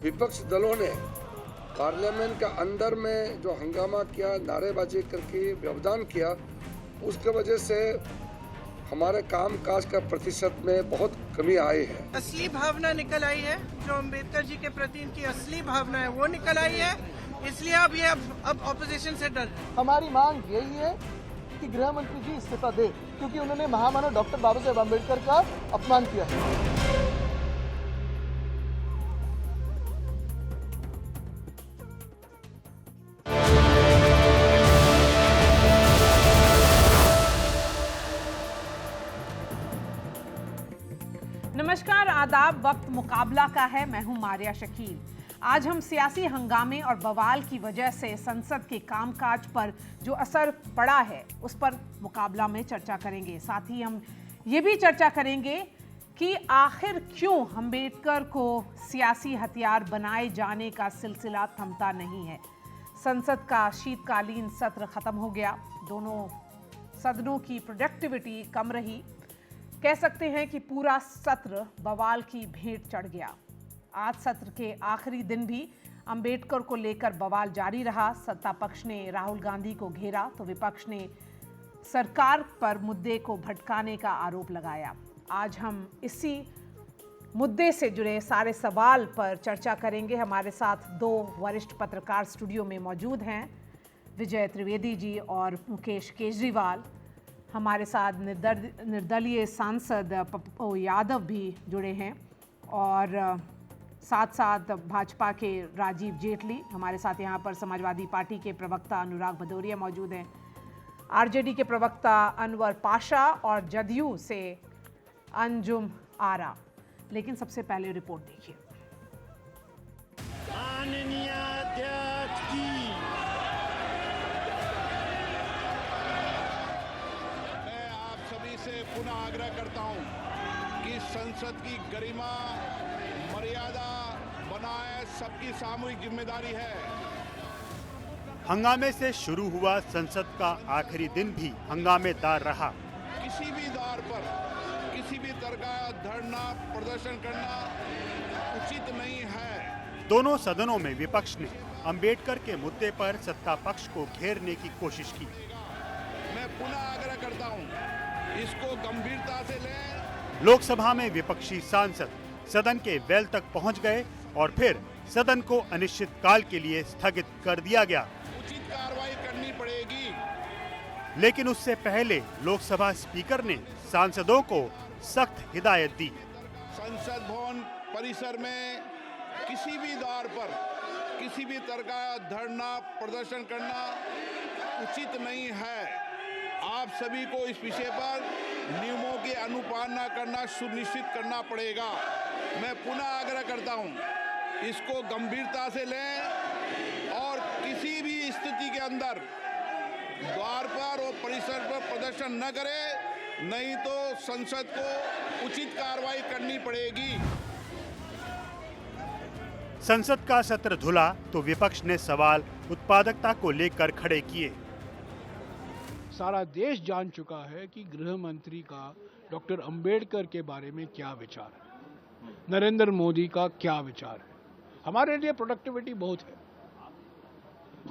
विपक्ष दलों ने पार्लियामेंट के अंदर में जो हंगामा किया, नारेबाजी करके व्यवधान किया, उसके वजह से हमारे कामकाज का प्रतिशत में बहुत कमी आई है। असली भावना निकल आई है, जो अम्बेडकर जी के प्रति इनकी असली भावना है वो निकल आई है। इसलिए अब ऑपोजिशन से डर है। हमारी मांग यही है कि गृह मंत्री जी इस्तीफा दे, क्योंकि उन्होंने महामानव डॉक्टर बाबा साहेब अम्बेडकर का अपमान किया है। नमस्कार, आदाब। वक्त मुकाबला का है। मैं हूं मारिया शकील। आज हम सियासी हंगामे और बवाल की वजह से संसद के कामकाज पर जो असर पड़ा है उस पर मुकाबला में चर्चा करेंगे। साथ ही हम ये भी चर्चा करेंगे कि आखिर क्यों अम्बेडकर को सियासी हथियार बनाए जाने का सिलसिला थमता नहीं है। संसद का शीतकालीन सत्र खत्म हो गया। दोनों सदनों की प्रोडक्टिविटी कम रही। कह सकते हैं कि पूरा सत्र बवाल की भेंट चढ़ गया। आज सत्र के आखिरी दिन भी अंबेडकर को लेकर बवाल जारी रहा। सत्ता पक्ष ने राहुल गांधी को घेरा तो विपक्ष ने सरकार पर मुद्दे को भटकाने का आरोप लगाया। आज हम इसी मुद्दे से जुड़े सारे सवाल पर चर्चा करेंगे। हमारे साथ दो वरिष्ठ पत्रकार स्टूडियो में मौजूद हैं, विजय त्रिवेदी जी और मुकेश केजरीवाल। हमारे साथ निर्दलीय सांसद पप्पू यादव भी जुड़े हैं और साथ साथ भाजपा के राजीव जेटली। हमारे साथ यहाँ पर समाजवादी पार्टी के प्रवक्ता अनुराग भदौरिया मौजूद हैं, आरजेडी के प्रवक्ता अनवर पाशा और जदयू से अंजुम आरा। लेकिन सबसे पहले रिपोर्ट देखिए। से पुनः आग्रह करता हूं कि संसद की गरिमा मर्यादा बनाए सबकी सामूहिक जिम्मेदारी है। हंगामे से शुरू हुआ संसद का आखिरी दिन भी हंगामेदार रहा। किसी भी दौर पर किसी भी तरह का धरना प्रदर्शन करना उचित नहीं है। दोनों सदनों में विपक्ष ने अंबेडकर के मुद्दे पर सत्ता पक्ष को घेरने की कोशिश की। मैं पुनः आग्रह करता हूं, इसको गंभीरता से लें। लोकसभा में विपक्षी सांसद सदन के वेल तक पहुंच गए और फिर सदन को अनिश्चितकाल के लिए स्थगित कर दिया गया। उचित कार्रवाई करनी पड़ेगी। लेकिन उससे पहले लोकसभा स्पीकर ने सांसदों को सख्त हिदायत दी। संसद भवन परिसर में किसी भी दौर पर किसी भी तरह का धरना प्रदर्शन करना उचित नहीं है। आप सभी को इस विषय पर नियमों की अनुपालना करना सुनिश्चित करना पड़ेगा। मैं पुनः आग्रह करता हूं, इसको गंभीरता से लें और किसी भी स्थिति के अंदर द्वार पर और परिसर पर प्रदर्शन न करें, नहीं तो संसद को उचित कार्रवाई करनी पड़ेगी। संसद का सत्र धुला तो विपक्ष ने सवाल उत्पादकता को लेकर खड़े किए। सारा देश जान चुका है कि गृह मंत्री का डॉक्टर अंबेडकर के बारे में क्या विचार है, नरेंद्र मोदी का क्या विचार है। हमारे लिए प्रोडक्टिविटी बहुत है।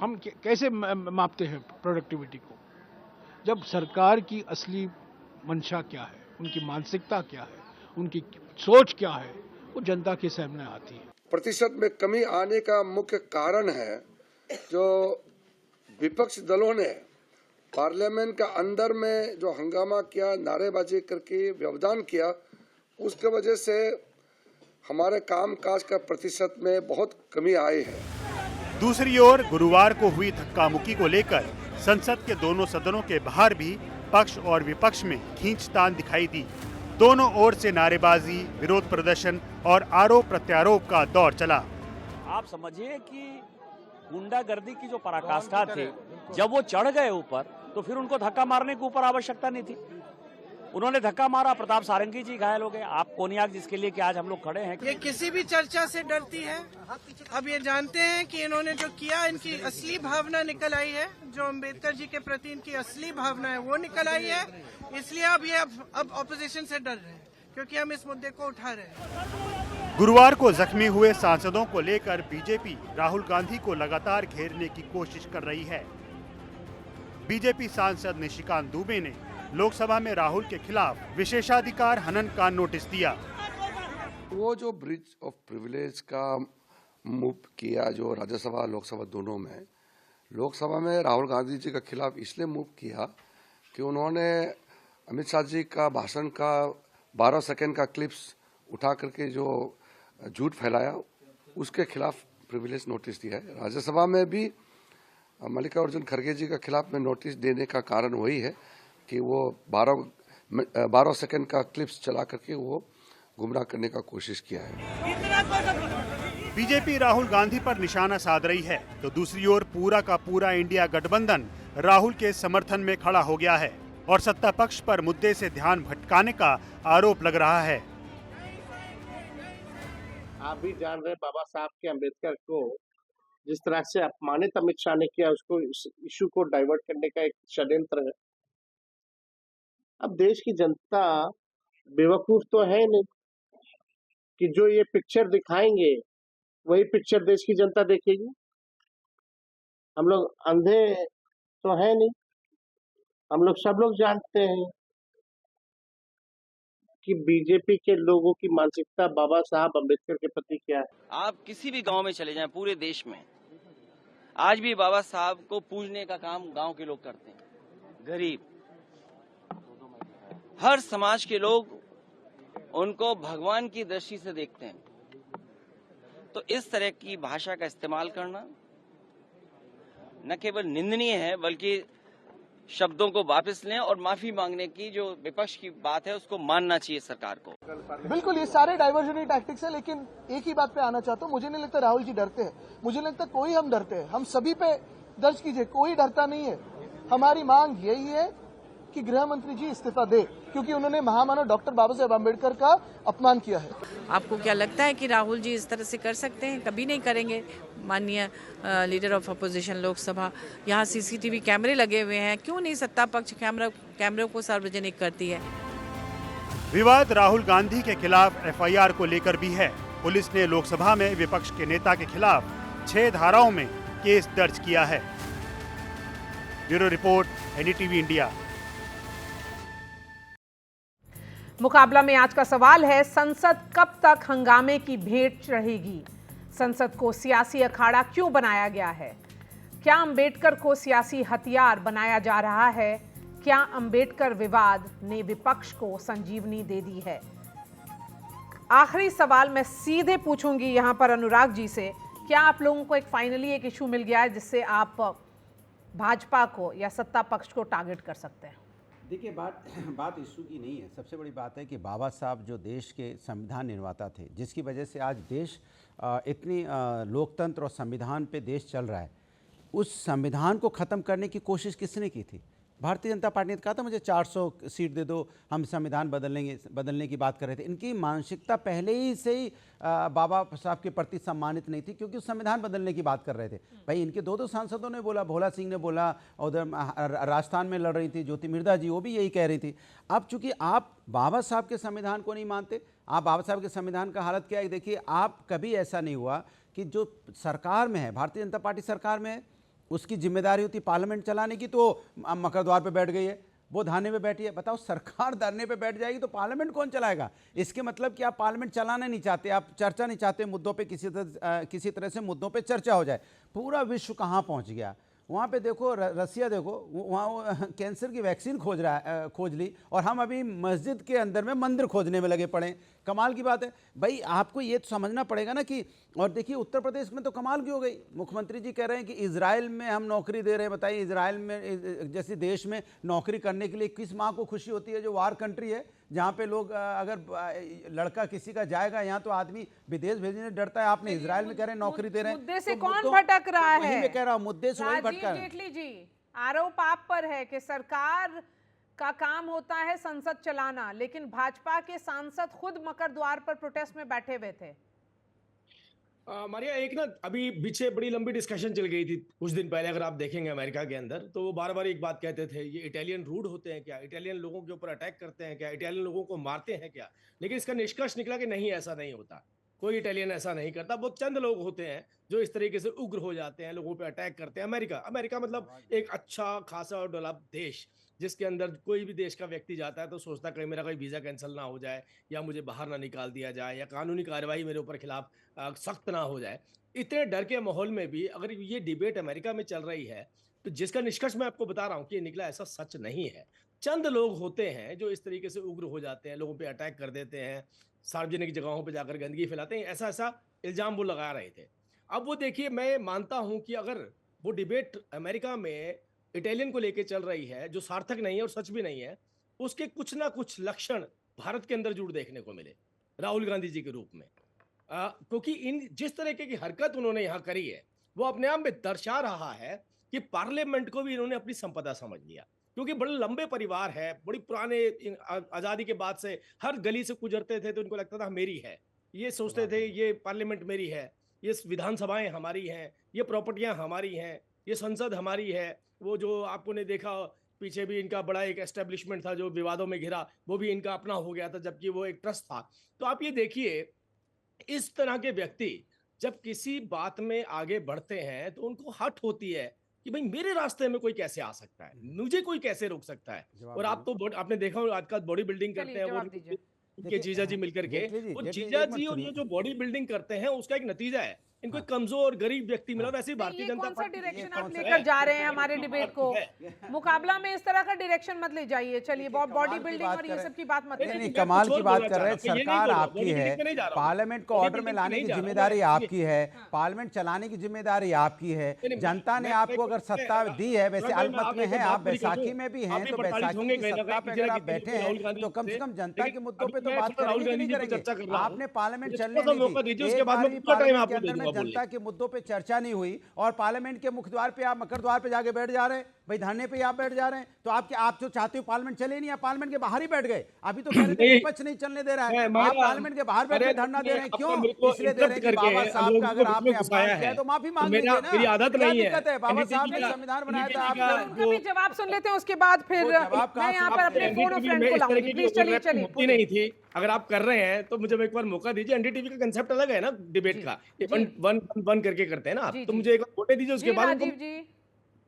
हम कैसे मापते हैं प्रोडक्टिविटी को? जब सरकार की असली मंशा क्या है, उनकी मानसिकता क्या है, उनकी सोच क्या है, वो जनता के सामने आती है। प्रतिशत में कमी आने का मुख्य कारण है जो विपक्ष दलों ने पार्लियामेंट के अंदर में जो हंगामा किया, नारेबाजी करके व्यवधान किया, उसके वजह से हमारे कामकाज का प्रतिशत में बहुत कमी आई है। दूसरी ओर गुरुवार को हुई धक्का मुक्की को लेकर संसद के दोनों सदनों के बाहर भी पक्ष और विपक्ष में खींचतान दिखाई दी। दोनों ओर से नारेबाजी, विरोध प्रदर्शन और आरोप प्रत्यारोप का दौर चला। आप समझिए कि गुंडागर्दी की जो पराकाष्ठा थी, जब वो चढ़ गए ऊपर तो फिर उनको धक्का मारने की ऊपर आवश्यकता नहीं थी। उन्होंने धक्का मारा, प्रताप सारंगी जी घायल हो गए। आप कोनियाक जिसके लिए कि आज हम लोग खड़े हैं। ये किसी भी चर्चा से डरती है। अब ये जानते हैं कि इन्होंने जो किया, इनकी असली भावना निकल आई है, जो अम्बेडकर जी के प्रति इनकी असली भावना है वो निकल आई है। इसलिए अब ऑपोजिशन से डर रहे हैं, क्योंकि हम इस मुद्दे को उठा रहे हैं। गुरुवार को जख्मी हुए सांसदों को लेकर बीजेपी राहुल गांधी को लगातार घेरने की कोशिश कर रही है। बीजेपी सांसद निशिकांत दुबे ने लोकसभा में राहुल के खिलाफ विशेषाधिकार हनन का नोटिस दिया। वो जो ब्रिज ऑफ प्रिविलेज का मूव किया जो राज्यसभा लोकसभा दोनों में, लोकसभा में राहुल गांधी जी के खिलाफ इसलिए मूव किया कि उन्होंने अमित शाह जी का भाषण का 12 सेकंड का क्लिप्स उठा करके जो झूठ फैलाया उसके खिलाफ प्रिविलेज नोटिस दिया है। राज्यसभा में भी मल्लिकार्जुन खड़गे जी के खिलाफ में नोटिस देने का कारण वही है कि वो 12 सेकंड का क्लिप्स चला करके वो गुमराह करने का कोशिश किया है। बीजेपी राहुल गांधी पर निशाना साध रही है तो दूसरी ओर पूरा का पूरा इंडिया गठबंधन राहुल के समर्थन में खड़ा हो गया है और सत्ता पक्ष पर मुद्दे से ध्यान भटकाने का आरोप लग रहा है। आप भी जान रहे बाबा साहब के अम्बेडकर को जिस तरह से अपमानित अमित शाह ने किया, उसको इस इशू को डाइवर्ट करने का एक षड्यंत्र है। अब देश की जनता बेवकूफ तो है नहीं कि जो ये पिक्चर दिखाएंगे वही पिक्चर देश की जनता देखेगी। हम लोग अंधे तो है नहीं, हम लोग सब लोग जानते हैं कि बीजेपी के लोगों की मानसिकता बाबा साहब अम्बेडकर के प्रति क्या है। आप किसी भी गांव में चले जाएं पूरे देश में, आज भी बाबा साहब को पूजने का काम गांव के लोग करते हैं। गरीब, हर समाज के लोग उनको भगवान की दृष्टि से देखते हैं। तो इस तरह की भाषा का इस्तेमाल करना न केवल निंदनीय है बल्कि शब्दों को वापस लें और माफी मांगने की जो विपक्ष की बात है उसको मानना चाहिए सरकार को। बिल्कुल, ये सारे डाइवर्जनरी टैक्टिक्स है, लेकिन एक ही बात पे आना चाहता हूँ। मुझे नहीं लगता राहुल जी डरते हैं, मुझे नहीं लगता कोई हम डरते हैं। हम सभी पे दर्ज कीजिए, कोई डरता नहीं है। हमारी मांग यही है कि गृह मंत्री जी इस्तीफा दे, क्योंकि उन्होंने महामानव डॉक्टर बाबा साहेब अम्बेडकर का अपमान किया है। आपको क्या लगता है कि राहुल जी इस तरह से कर सकते हैं? कभी नहीं करेंगे। माननीय लीडर ऑफ अपोजिशन लोकसभा, यहाँ सीसीटीवी कैमरे लगे हुए हैं, क्यों नहीं सत्ता पक्ष कैमरों को सार्वजनिक करती है? विवाद राहुल गांधी के खिलाफ एफआईआर को लेकर भी है। पुलिस ने लोकसभा में विपक्ष के नेता के खिलाफ 6 धाराओं में केस दर्ज किया है। Bureau report, NDTV India. मुकाबला में आज का सवाल है, संसद कब तक हंगामे की भेंट रहेगी? संसद को सियासी अखाड़ा क्यों बनाया गया है? क्या अंबेडकर को सियासी हथियार बनाया जा रहा है? क्या अंबेडकर विवाद ने विपक्ष को संजीवनी दे दी है? आखिरी सवाल मैं सीधे पूछूंगी यहां पर अनुराग जी से, क्या आप लोगों को एक फाइनली एक इशू मिल गया है जिससे आप भाजपा को या सत्ता पक्ष को टारगेट कर सकते हैं? देखिए, बात इशू की नहीं है। सबसे बड़ी बात है कि बाबा साहब जो देश के संविधान निर्माता थे, जिसकी वजह से आज देश इतनी लोकतंत्र और संविधान पे देश चल रहा है, उस संविधान को ख़त्म करने की कोशिश किसने की थी? भारतीय जनता पार्टी ने कहा था मुझे 400 सीट दे दो, हम संविधान बदलने की बात कर रहे थे। इनकी मानसिकता पहले ही से ही बाबा साहब के प्रति सम्मानित नहीं थी, क्योंकि उस संविधान बदलने की बात कर रहे थे। भाई, इनके 2 सांसदों ने बोला, भोला सिंह ने बोला, उधर राजस्थान में लड़ रही थी ज्योति मिर्धा जी, वो भी यही कह रही थी। अब चूंकि आप बाबा साहब के संविधान को नहीं मानते, आप बाबा साहब के संविधान का हालत क्या है देखिए। आप कभी ऐसा नहीं हुआ कि जो सरकार में है, भारतीय जनता पार्टी सरकार में है, उसकी जिम्मेदारी होती पार्लियामेंट चलाने की, तो मकर द्वार पे बैठ गई है, वो धरने पे बैठी है। बताओ, सरकार धरने पे बैठ जाएगी तो पार्लियामेंट कौन चलाएगा? इसके मतलब कि आप पार्लियामेंट चलाना नहीं चाहते, आप चर्चा नहीं चाहते मुद्दों पे, किसी तरह से मुद्दों पे चर्चा हो जाए। पूरा विश्व कहाँ पहुँच गया? वहाँ पे देखो, रसिया देखो, वहाँ वो कैंसर की वैक्सीन खोज ली, और हम अभी मस्जिद के अंदर में मंदिर खोजने में लगे पड़े। कमाल की बात है भाई। आपको ये तो समझना पड़ेगा ना कि, और देखिए उत्तर प्रदेश में तो कमाल की हो गई। मुख्यमंत्री जी कह रहे हैं कि इजराइल में हम नौकरी दे रहे हैं। बताइए, इजराइल में जैसे देश में नौकरी करने के लिए किस माँ को खुशी होती है, जो वार कंट्री है, जहाँ पे लोग अगर लड़का किसी का जाएगा, यहाँ तो आदमी विदेश भेजने से डरता है। आपने इजराइल में कह रहे हैं नौकरी दे रहे हैं, मुद्दे से कौन भटक रहा है? वही मैं कह रहा हूँ, मुद्दे से वही भटका है। जेटली जी, आरोप आप पर है कि सरकार का काम होता है संसद चलाना, लेकिन भाजपा के सांसद खुद मकर द्वार पर प्रोटेस्ट में बैठे हुए थे। मारिया, एक ना अभी पीछे बड़ी लंबी डिस्कशन चल गई थी कुछ दिन पहले, अगर आप देखेंगे अमेरिका के अंदर, तो वो बार बार एक बात कहते थे, ये इटालियन रूड होते हैं क्या, इटालियन लोगों के ऊपर अटैक करते हैं क्या, इटालियन लोगों को मारते हैं क्या। लेकिन इसका निष्कर्ष निकला कि नहीं, ऐसा नहीं होता। कोई इटालियन ऐसा नहीं करता। वो चंद लोग होते हैं जो इस तरीके से उग्र हो जाते हैं, लोगों पे अटैक करते हैं। अमेरिका अमेरिका मतलब एक अच्छा खासा और डेवलप देश, जिसके अंदर कोई भी देश का व्यक्ति जाता है तो सोचता है कहीं मेरा कोई वीज़ा कैंसिल ना हो जाए, या मुझे बाहर ना निकाल दिया जाए, या कानूनी कार्रवाई मेरे ऊपर खिलाफ सख्त ना हो जाए। इतने डर के माहौल में भी अगर ये डिबेट अमेरिका में चल रही है, तो जिसका निष्कर्ष मैं आपको बता रहा हूँ कि ये निकला ऐसा सच नहीं है। चंद लोग होते हैं जो इस तरीके से उग्र हो जाते हैं, लोगों पे अटैक कर देते हैं, सार्वजनिक जगहों पे जाकर गंदगी फैलाते हैं, ऐसा-ऐसा इल्ज़ाम वो लगा रहे थे। अब वो देखिए, मैं मानता हूँ कि अगर वो डिबेट अमेरिका में इटालियन को लेके चल रही है, जो सार्थक नहीं है और सच भी नहीं है, उसके कुछ ना कुछ लक्षण भारत के अंदर ज़रूर देखने को मिले, राहुल गांधी जी के रूप में। क्योंकि इन जिस तरीके की हरकत उन्होंने यहाँ करी है, वो अपने आप में दर्शा रहा है कि पार्लियामेंट को भी इन्होंने अपनी संपदा समझ लिया। क्योंकि बड़े लंबे परिवार है, बड़ी पुराने आज़ादी के बाद से हर गली से गुजरते थे तो इनको लगता था मेरी है। ये सोचते थे ये पार्लियामेंट मेरी है, ये विधानसभाएँ हमारी हैं, ये प्रॉपर्टियाँ हमारी हैं, ये संसद हमारी है। वो जो आपने देखा पीछे भी इनका बड़ा एक एस्टेब्लिशमेंट था जो विवादों में घिरा, वो भी इनका अपना हो गया था, जबकि वो एक ट्रस्ट था। तो आप ये देखिए, इस तरह के व्यक्ति जब किसी बात में आगे बढ़ते हैं तो उनको हट होती है कि भाई मेरे रास्ते में कोई कैसे आ सकता है, मुझे कोई कैसे रोक सकता है। जवाब और आप तो आपने देखा होगा आजकल बॉडी बिल्डिंग करते चलिए हैं जवाब वो दीजिए। उनके जीजा जी मिलकर के, वो जीजा एक मिनट जी और ये सुनिए। जो बॉडी बिल्डिंग करते हैं उसका एक नतीजा है, इनको एक कमजोर गरीब व्यक्ति मिला। वैसे ही नहीं, भारतीय ये जनता कौन सा पार्टी डायरेक्शन कौन आप सा लेकर जा रहे हैं है? हमारे डिबेट को? है। मुकाबला में इस तरह का डायरेक्शन मत ले जाइए। चलिए, देखिए, बॉडी कमाल की बिल्डिंग बात और ये करें। सब की बात मत नहीं करिए। नहीं, मैं कमाल कुछ की और बात बोलना कर रहे हैं। चाह रहा हूं, ये नहीं सरकार बोल रहा, आपकी बॉडी है, बिल्डिंग में नहीं जा रहा हूं। पार्लियामेंट को बॉडी ऑर्डर में बिल्डिंग लाने नहीं की जा रहा हूं जिम्मेदारी मैं। आपकी है, पार्लियामेंट चलाने की जिम्मेदारी आपकी है। नहीं, जनता ने मैं- आपको अगर सत्ता दी है, वैसे मैं अल्पमत में एक है, बात आप पूरी कर बैसाखी दूं। में भी आप हैं, भी तो प्रताड़ित बैसाखी होंगे की कहीं ना सत्ता कहीं, पे किसी अगर ना आप किसी बैठे दिन राहुल हैं गांधी तो कम से से। कम जनता लेकिन के मुद्दों पे अभी तो मैं बात थोड़ा राहुल करेंगे कि गांधी नहीं जी को करेंगे? चर्चा कर रहा हूं। आपने पार्लियामेंट मुझे चलने थोड़ा सा नहीं मौका दी, दीजिए, उसके एक बाद बार मैं भी पूरा टाइम पार्लियामेंट के आपको दे अंदर में दूंगा बोलने जनता के मुद्दों पे चर्चा नहीं हुई और पार्लियामेंट के मुख्य द्वार पे आप मकर द्वार पे जाके बैठ जा रहे हैं, भाई धरने पे आप बैठ जा रहे हैं। तो आप जो चाहते हो पार्लियामेंट चले नहीं, आप पार्लियामेंट के बाहर ही बैठ गए। अभी तो कह रहे थे नहीं, विपक्ष नहीं चलने दे रहा है, मैं आप माया, पार्लियामेंट के बाहर बैठ अरे के धरना दे रहे हैं। आपने क्यों? मेरे को इसलिए दे रहे हैं इंटरप्ट कि करके बाबा साहब लोगों का को अगर बीच में आपने अपमान घुसाया किया है, है तो माफी तो मांग मेरा लीजिए ना। मेरी आदत क्या नहीं है। दिक्कत है? बाबा साहब ने NDTV संविधान बनाया था, NDTV आप उनका भी जवाब सुन लेते हैं, उसके बाद फिर वो जवाब कहाँ मैं यहाँ से- पर आप अपने फोन और NDTV फ्रेंड में को इस तरह लाऊंगी। की प्लीज ओवरलैपिंग चलिए चलिए होती नहीं थी। अगर आप कर रहे हैं तो मुझे एक बार मौका दीजिए। एनडीटीवी का कंसेप्ट अलग है ना डिबेट जी, का, जी। वन वन वन करके करते हैं ना आप, जी, तो जी। मुझे एक बार बोलने दीजिए, उसके जी बाद राजीव जी।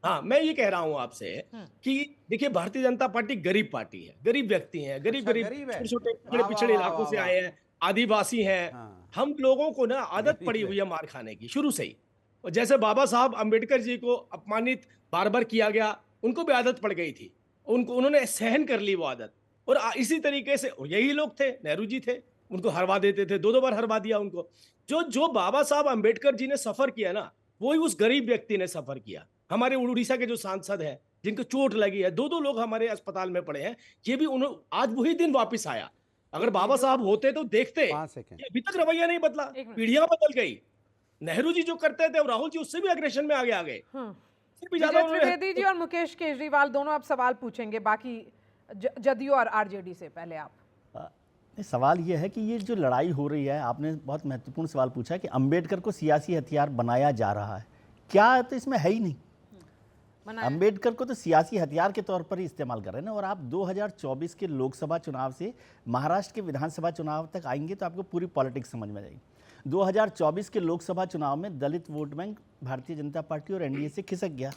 हाँ, मैं ये कह रहा हूं आपसे कि देखिए भारतीय जनता पार्टी गरीब पार्टी है, गरीब व्यक्ति हैं, अच्छा, गरीब गरीब है। छोटे-छोटे वाह, पिछड़े वाह, पिछड़े वाह, इलाकों वाह, से वाह। आए हैं, आदिवासी हैं। हाँ, हम लोगों को ना आदत गरीब पड़ी है। हुई है मार खाने की शुरू से ही। और जैसे बाबा साहब अंबेडकर जी को अपमानित बार-बार किया गया, उनको भी आदत पड़ गई थी। उन्होंने सहन कर ली वो आदत। और इसी तरीके से यही लोग थे, नेहरू जी थे, उनको हरवा देते थे, 2-2 बार हरवा दिया उनको। जो जो बाबा साहब अंबेडकर जी ने सफर किया ना, वही उस गरीब व्यक्ति ने सफर किया। हमारे उड़ीसा के जो सांसद हैं, जिनको चोट लगी है, 2-2 लोग हमारे अस्पताल में पड़े हैं, ये भी आज वही दिन वापस आया। अगर बाबा साहब होते तो देखते, 5 सेकंड। ये अभी तक रवैया नहीं बदला, एक मिनट। पीढ़ियां बदल गई। नेहरू जी जो करते थे और राहुल जी उससे भी अग्रेशन में आगे आ गए। फिर भी ज्यादा विजय उन्होंने- त्रिवेदी जी और मुकेश केजरीवाल दोनों अब सवाल पूछेंगे, बाकी जदयू और आरजेडी से। पहले आप। सवाल ये है कि ये जो लड़ाई हो रही है, आपने बहुत महत्वपूर्ण सवाल पूछा है कि अंबेडकर को सियासी हथियार बनाया जा रहा है। क्या तो इसमें है ही नहीं। अंबेडकर को तो सियासी हथियार के तौर पर ही इस्तेमाल कर रहे हैं ना। और आप 2024 के लोकसभा चुनाव से महाराष्ट्र के विधानसभा चुनाव तक आएंगे तो आपको पूरी पॉलिटिक्स समझ में आएगी। 2024 के लोकसभा चुनाव में दलित vote bank Bharatiya Janata party और एनडीए से खिसक गया।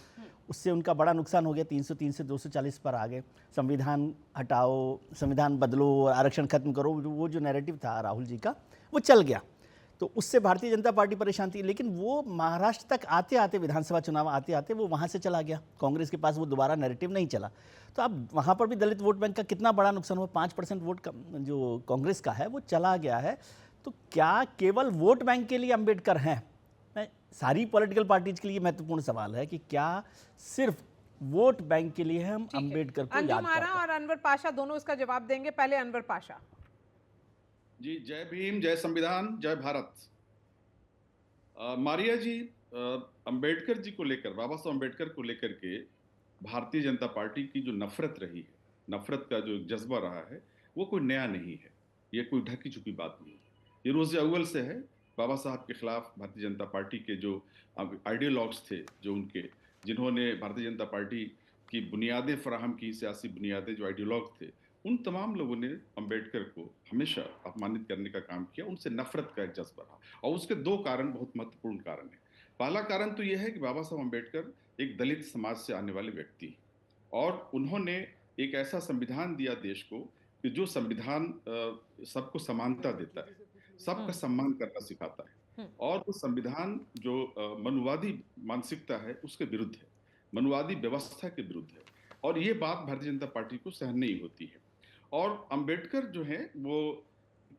उससे उनका बड़ा नुकसान हो गया। 303 से 240 पर आ गए। संविधान हटाओ, संविधान बदलो और आरक्षण खत्म करो, वो जो नैरेटिव था राहुल जी का, वो चल गया। तो उससे भारतीय जनता पार्टी परेशान थी। लेकिन वो महाराष्ट्र तक आते आते, विधानसभा चुनाव आते आते वो वहाँ से चला गया। कांग्रेस के पास वो दोबारा नैरेटिव नहीं चला। तो अब वहाँ पर भी दलित वोट बैंक का कितना बड़ा नुकसान हुआ। 5% वोट का जो कांग्रेस का है वो चला गया है। तो क्या केवल वोट बैंक के लिए अंबेडकर हैं? मैं सारी पॉलिटिकल पार्टीज के लिए महत्वपूर्ण सवाल है कि क्या सिर्फ वोट बैंक के लिए हम अंबेडकर को याद अंजुम करते आरा हैं? और अनवर पाशा दोनों इसका जवाब देंगे। पहले अनवर पाशा। जी, जय भीम, जय संविधान, जय भारत। मारिया जी, अंबेडकर जी को लेकर, बाबा साहब अंबेडकर को लेकर के भारतीय जनता पार्टी की जो नफरत रही है, नफरत का जो जज्बा रहा है, वो कोई नया नहीं है। ये कोई ढकी छुपी बात नहीं है। ये रोज़ अव्वल से है। बाबा साहब के खिलाफ भारतीय जनता पार्टी के जो आइडियोलॉग्स थे, जो उनके, जिन्होंने भारतीय जनता पार्टी की बुनियादें फराहम की, सियासी बुनियादें, जो आइडियोलॉग थे, उन तमाम लोगों ने अंबेडकर को हमेशा अपमानित करने का काम किया, उनसे नफरत का एक जज्बा रहा। और उसके दो कारण बहुत महत्वपूर्ण कारण है। पहला कारण तो यह है कि बाबा साहब अम्बेडकर एक दलित समाज से आने वाले व्यक्ति, और उन्होंने एक ऐसा संविधान दिया देश को कि जो संविधान सबको समानता देता है, सबका सम्मान करना सिखाता है, और वो संविधान जो मनुवादी मानसिकता है उसके विरुद्ध है, मनुवादी व्यवस्था के विरुद्ध है, और ये बात भारतीय जनता पार्टी को सहन नहीं होती है। और अंबेडकर जो है वो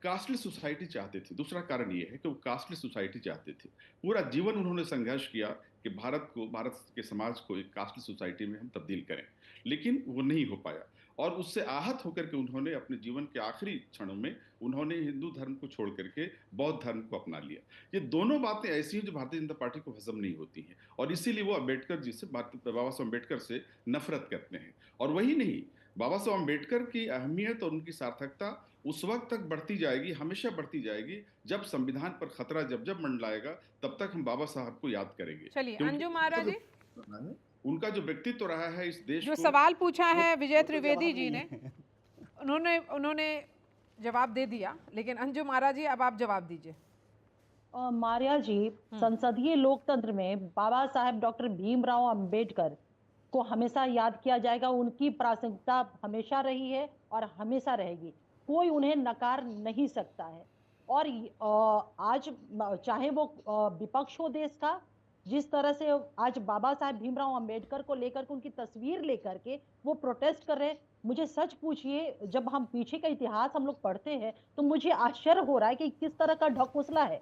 कास्टलेस सोसाइटी चाहते थे। दूसरा कारण ये है कि वो कास्टलेस सोसाइटी चाहते थे। पूरा जीवन उन्होंने संघर्ष किया कि भारत के समाज को एक कास्टलेस सोसाइटी में हम तब्दील करें, लेकिन वो नहीं हो पाया। और उससे आहत होकर के उन्होंने अपने जीवन के आखिरी क्षणों में उन्होंने हिंदू धर्म को छोड़ करके बौद्ध धर्म को अपना लिया। ये दोनों बातें ऐसी हैं जो भारतीय जनता पार्टी को हजम नहीं होती हैं, और इसीलिए वो अम्बेडकर जी से, बाबा साहब अम्बेडकर से नफरत करते हैं। और वही नहीं, बाबा साहब अम्बेडकर की अहमियत और उनकी सार्थकता उस वक्त तक बढ़ती जाएगी, हमेशा बढ़ती जाएगी, जब संविधान पर खतरा जब जब मंडलाएगा, तब तक हम बाबा साहब को याद करेंगे। चलिए अंजुम आरा जी, उनका जो व्यक्तित्व रहा है इस देश जो को, सवाल पूछा है विजय त्रिवेदी जी ने, उन्होंने जवाब दे दिया, लेकिन अंजुम आरा जी अब आप जवाब दीजिए। मारिया जी, संसदीय लोकतंत्र में बाबा साहेब डॉक्टर भीमराव अंबेडकर को हमेशा याद किया जाएगा। उनकी प्रासंगिकता हमेशा रही है और हमेशा रहेगी, कोई उन्हें नकार नहीं सकता है। और आज चाहे वो विपक्ष हो देश का, जिस तरह से आज बाबा साहेब भीमराव अंबेडकर को लेकर के, उनकी तस्वीर लेकर के वो प्रोटेस्ट कर रहे हैं, मुझे सच पूछिए, जब हम पीछे का इतिहास हम लोग पढ़ते हैं तो मुझे आश्चर्य हो रहा है कि किस तरह का ढकोसला है।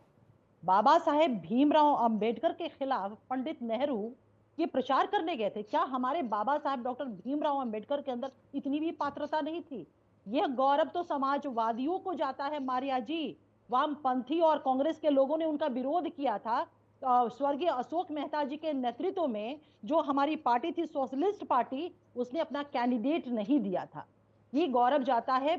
बाबा साहेब भीमराव अंबेडकर के खिलाफ पंडित नेहरू ये प्रचार करने गए थे। क्या हमारे बाबा साहेब डॉक्टर भीमराव अंबेडकर के अंदर इतनी भी पात्रता नहीं थी? यह गौरव तो समाजवादियों को जाता है मारिया जी। वामपंथी और कांग्रेस के लोगों ने उनका विरोध किया था। स्वर्गीय अशोक मेहता जी के नेतृत्व में जो हमारी पार्टी थी, सोशलिस्ट पार्टी, उसने अपना कैंडिडेट नहीं दिया था। ये गौरव जाता है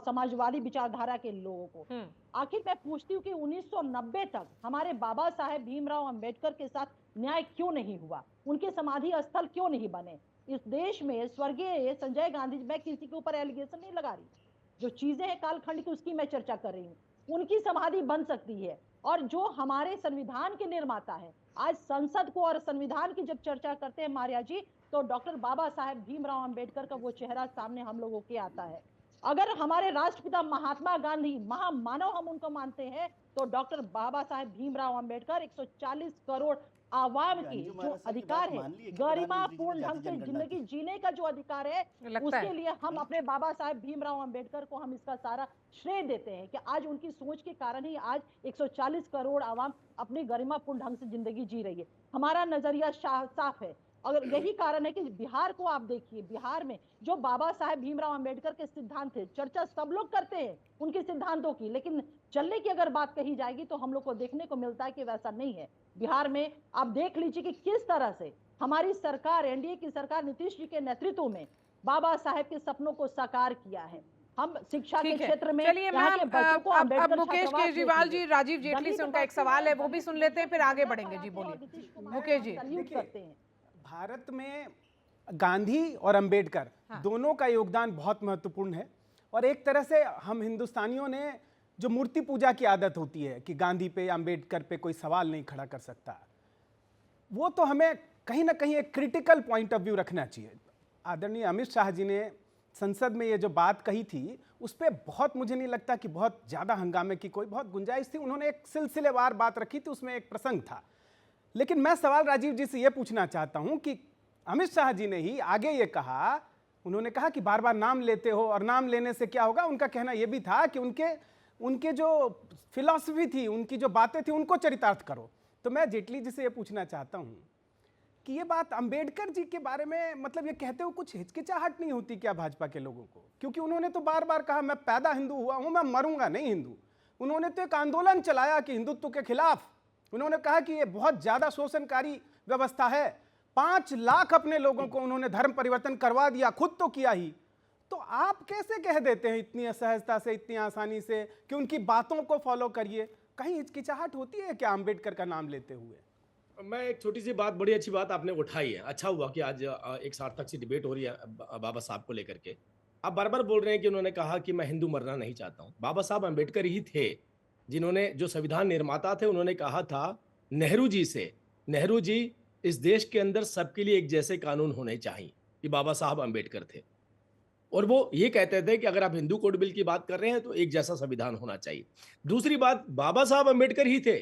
समाजवादी विचारधारा के लोगों को। आखिर मैं पूछती हूँ कि 1990 तक हमारे बाबा साहेब भीमराव अंबेडकर के साथ न्याय क्यों नहीं हुआ? उनके समाधि स्थल क्यों नहीं बने? इस देश में स्वर्गीय संजय गांधी, मैं किसी के ऊपर एलिगेशन नहीं लगा रही, जो चीजें हैं कालखंड की उसकी मैं चर्चा कर रही हूँ, उनकी समाधि बन सकती है। और जो हमारे संविधान के निर्माता है, आज संसद को और संविधान की जब चर्चा करते हैं मारिया जी, तो डॉक्टर बाबा साहेब भीमराव अंबेडकर का वो चेहरा सामने हम लोगों के आता है। अगर हमारे राष्ट्रपिता महात्मा गांधी महामानव हम उनको मानते हैं, तो डॉक्टर बाबा साहेब भीमराव अंबेडकर 140 करोड़ आवाम की जो अधिकार है, गरिमापूर्ण ढंग से जिंदगी जीने का जो अधिकार है, उसके लिए हम अपने बाबा साहेब भीमराव अंबेडकर को हम इसका सारा श्रेय देते हैं कि आज उनकी सोच के कारण ही आज 140 करोड़ आवाम अपनी गरिमापूर्ण ढंग से जिंदगी जी रही है। हमारा नजरिया साफ है। अगर यही कारण है कि बिहार को आप देखिए, बिहार में जो बाबा साहेब भीमराव अंबेडकर के सिद्धांत थे, चर्चा सब लोग करते हैं उनके सिद्धांतों की, लेकिन चलने की अगर बात कही जाएगी तो हम लोग को देखने को मिलता है कि वैसा नहीं है। बिहार में आप देख लीजिए कि किस तरह से हमारी सरकार, एनडीए की सरकार नीतीश जी के नेतृत्व में बाबा साहेब के सपनों को साकार किया है। हम शिक्षा के क्षेत्र में चलिए अब मुकेश केजरीवाल जी, राजीव जेटली से उनका एक सवाल है, वो भी सुन लेते हैं, फिर आगे बढ़ेंगे। जी बोलिए मुकेश जी। करते हैं भारत में गांधी और अंबेडकर दोनों का योगदान बहुत महत्वपूर्ण है। और एक तरह से हम हिंदुस्तानियों ने जो मूर्ति पूजा की आदत होती है कि गांधी पे या अंबेडकर पे कोई सवाल नहीं खड़ा कर सकता, वो तो हमें कहीं ना कहीं एक क्रिटिकल पॉइंट ऑफ व्यू रखना चाहिए। आदरणीय अमित शाह जी ने संसद में ये जो बात कही थी, उस पर बहुत, मुझे नहीं लगता कि बहुत ज़्यादा हंगामे की कोई बहुत गुंजाइश थी। उन्होंने एक सिलसिलेवार बात रखी थी, उसमें एक प्रसंग था। लेकिन मैं सवाल राजीव जी से ये पूछना चाहता हूं कि अमित शाह जी ने ही आगे ये कहा, उन्होंने कहा कि बार बार नाम लेते हो और नाम लेने से क्या होगा। उनका कहना यह भी था कि उनके जो फिलॉसफी थी, उनकी जो बातें थी, उनको चरितार्थ करो। तो मैं जेटली जी से ये पूछना चाहता हूं कि ये बात अंबेडकर जी के बारे में, मतलब ये कहते हुए कुछ हिचकिचाहट नहीं होती क्या भाजपा के लोगों को? क्योंकि उन्होंने तो बार बार कहा मैं पैदा हिंदू हुआ हूं, मैं मरूंगा नहीं हिंदू। उन्होंने तो एक आंदोलन चलाया कि हिंदुत्व के खिलाफ। उन्होंने कहा कि ये बहुत ज्यादा शोषणकारी व्यवस्था है। 5 लाख अपने लोगों को उन्होंने धर्म परिवर्तन करवा दिया, खुद तो किया ही। तो आप कैसे कह देते हैं इतनी असहजता से, इतनी आसानी से कि उनकी बातों को फॉलो करिए? कहीं हिचकिचाहट होती है क्या अंबेडकर का नाम लेते हुए? मैं एक छोटी सी बात, बड़ी अच्छी बात आपने उठाई है। अच्छा हुआ कि आज एक सार्थक सी डिबेट हो रही है बाबा साहब को लेकर के। आप बार बार बोल रहे हैं कि उन्होंने कहा कि मैं हिंदू मरना नहीं चाहता हूं। बाबा साहब अंबेडकर ही थे जिन्होंने, जो संविधान निर्माता थे, उन्होंने कहा था नेहरू जी से, नेहरू जी इस देश के अंदर सबके लिए एक जैसे कानून होने चाहिए। ये बाबा साहब अंबेडकर थे और वो ये कहते थे कि अगर आप हिंदू कोड बिल की बात कर रहे हैं तो एक जैसा संविधान होना चाहिए। दूसरी बात, बाबा साहब अंबेडकर ही थे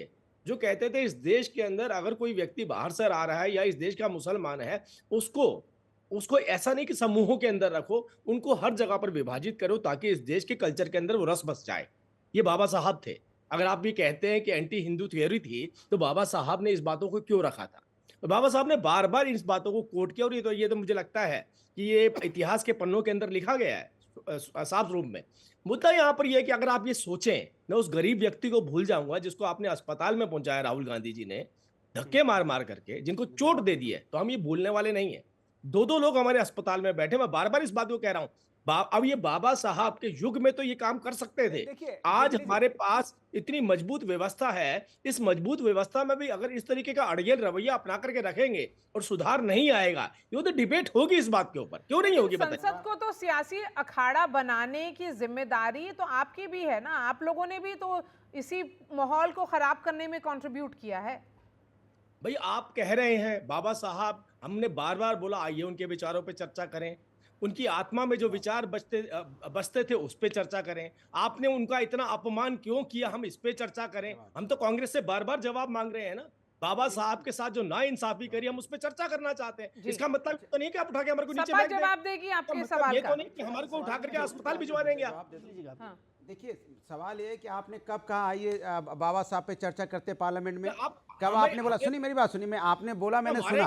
जो कहते थे इस देश के अंदर अगर कोई व्यक्ति बाहर से आ रहा है या इस देश का मुसलमान है, उसको ऐसा नहीं कि समूहों के अंदर रखो, उनको हर जगह पर विभाजित करो ताकि इस देश के कल्चर के अंदर वो रस बस जाए। ये बाबा साहब थे। अगर आप भी कहते हैं कि एंटी हिंदू थ्योरी थी, तो बाबा साहब ने इस बातों को क्यों रखा था? तो बाबा साहब ने बार बार इस बातों को कोट किया और ये तो मुझे लगता है कि ये इतिहास के पन्नों के अंदर लिखा गया है साफ रूप में। मुद्दा यहाँ पर यह है कि अगर आप ये सोचें, मैं उस गरीब व्यक्ति को भूल जाऊंगा जिसको आपने अस्पताल में पहुंचाया राहुल गांधी जी ने धक्के मार मार करके, जिनको चोट दे दी है, तो हम ये भूलने वाले नहीं है। दो लोग हमारे अस्पताल में बैठे, मैं बार बार इस बात को कह रहा हूं। अब ये बाबा साहब के युग में तो ये काम कर सकते थे। आज हमारे पास इतनी मजबूत व्यवस्था है, इस मजबूत व्यवस्था में भी अगर इस तरीके का अड़ियल रवैया अपना करके रखेंगे और सुधार नहीं आएगा, ये तो डिबेट होगी इस बात के ऊपर, क्यों नहीं होगी? संसद को तो सियासी अखाड़ा बनाने की जिम्मेदारी तो आपकी भी है ना, आप लोगों ने भी तो इसी माहौल को खराब करने में कंट्रीब्यूट किया है। भाई आप कह रहे हैं बाबा साहब, हमने बार बार बोला आइए उनके विचारों पे चर्चा करें, उनकी आत्मा में जो विचार बसते थे उस पे चर्चा करें। आपने उनका इतना अपमान क्यों किया, हम इस पे चर्चा करें। हम तो कांग्रेस से बार बार जवाब मांग रहे हैं ना। बाबा साहब के साथ जो नाइंसाफी करी, हम उस पर चर्चा करना चाहते हैं। इसका मतलब तो नहीं कि आप उठा के हमारे को नीचे फेंक दें। जवाब देगी आपके सवाल ये का। तो नहीं कि हमारे को उठा करके अस्पताल भिजवा देंगे आप। देखिए सवाल ये है कि आपने कब कहा आइए बाबा साहब पे चर्चा करते पार्लियामेंट में? कब आपने बोला? सुनिए मेरी बात सुनिए, मैं आपने बोला, मैंने सुना।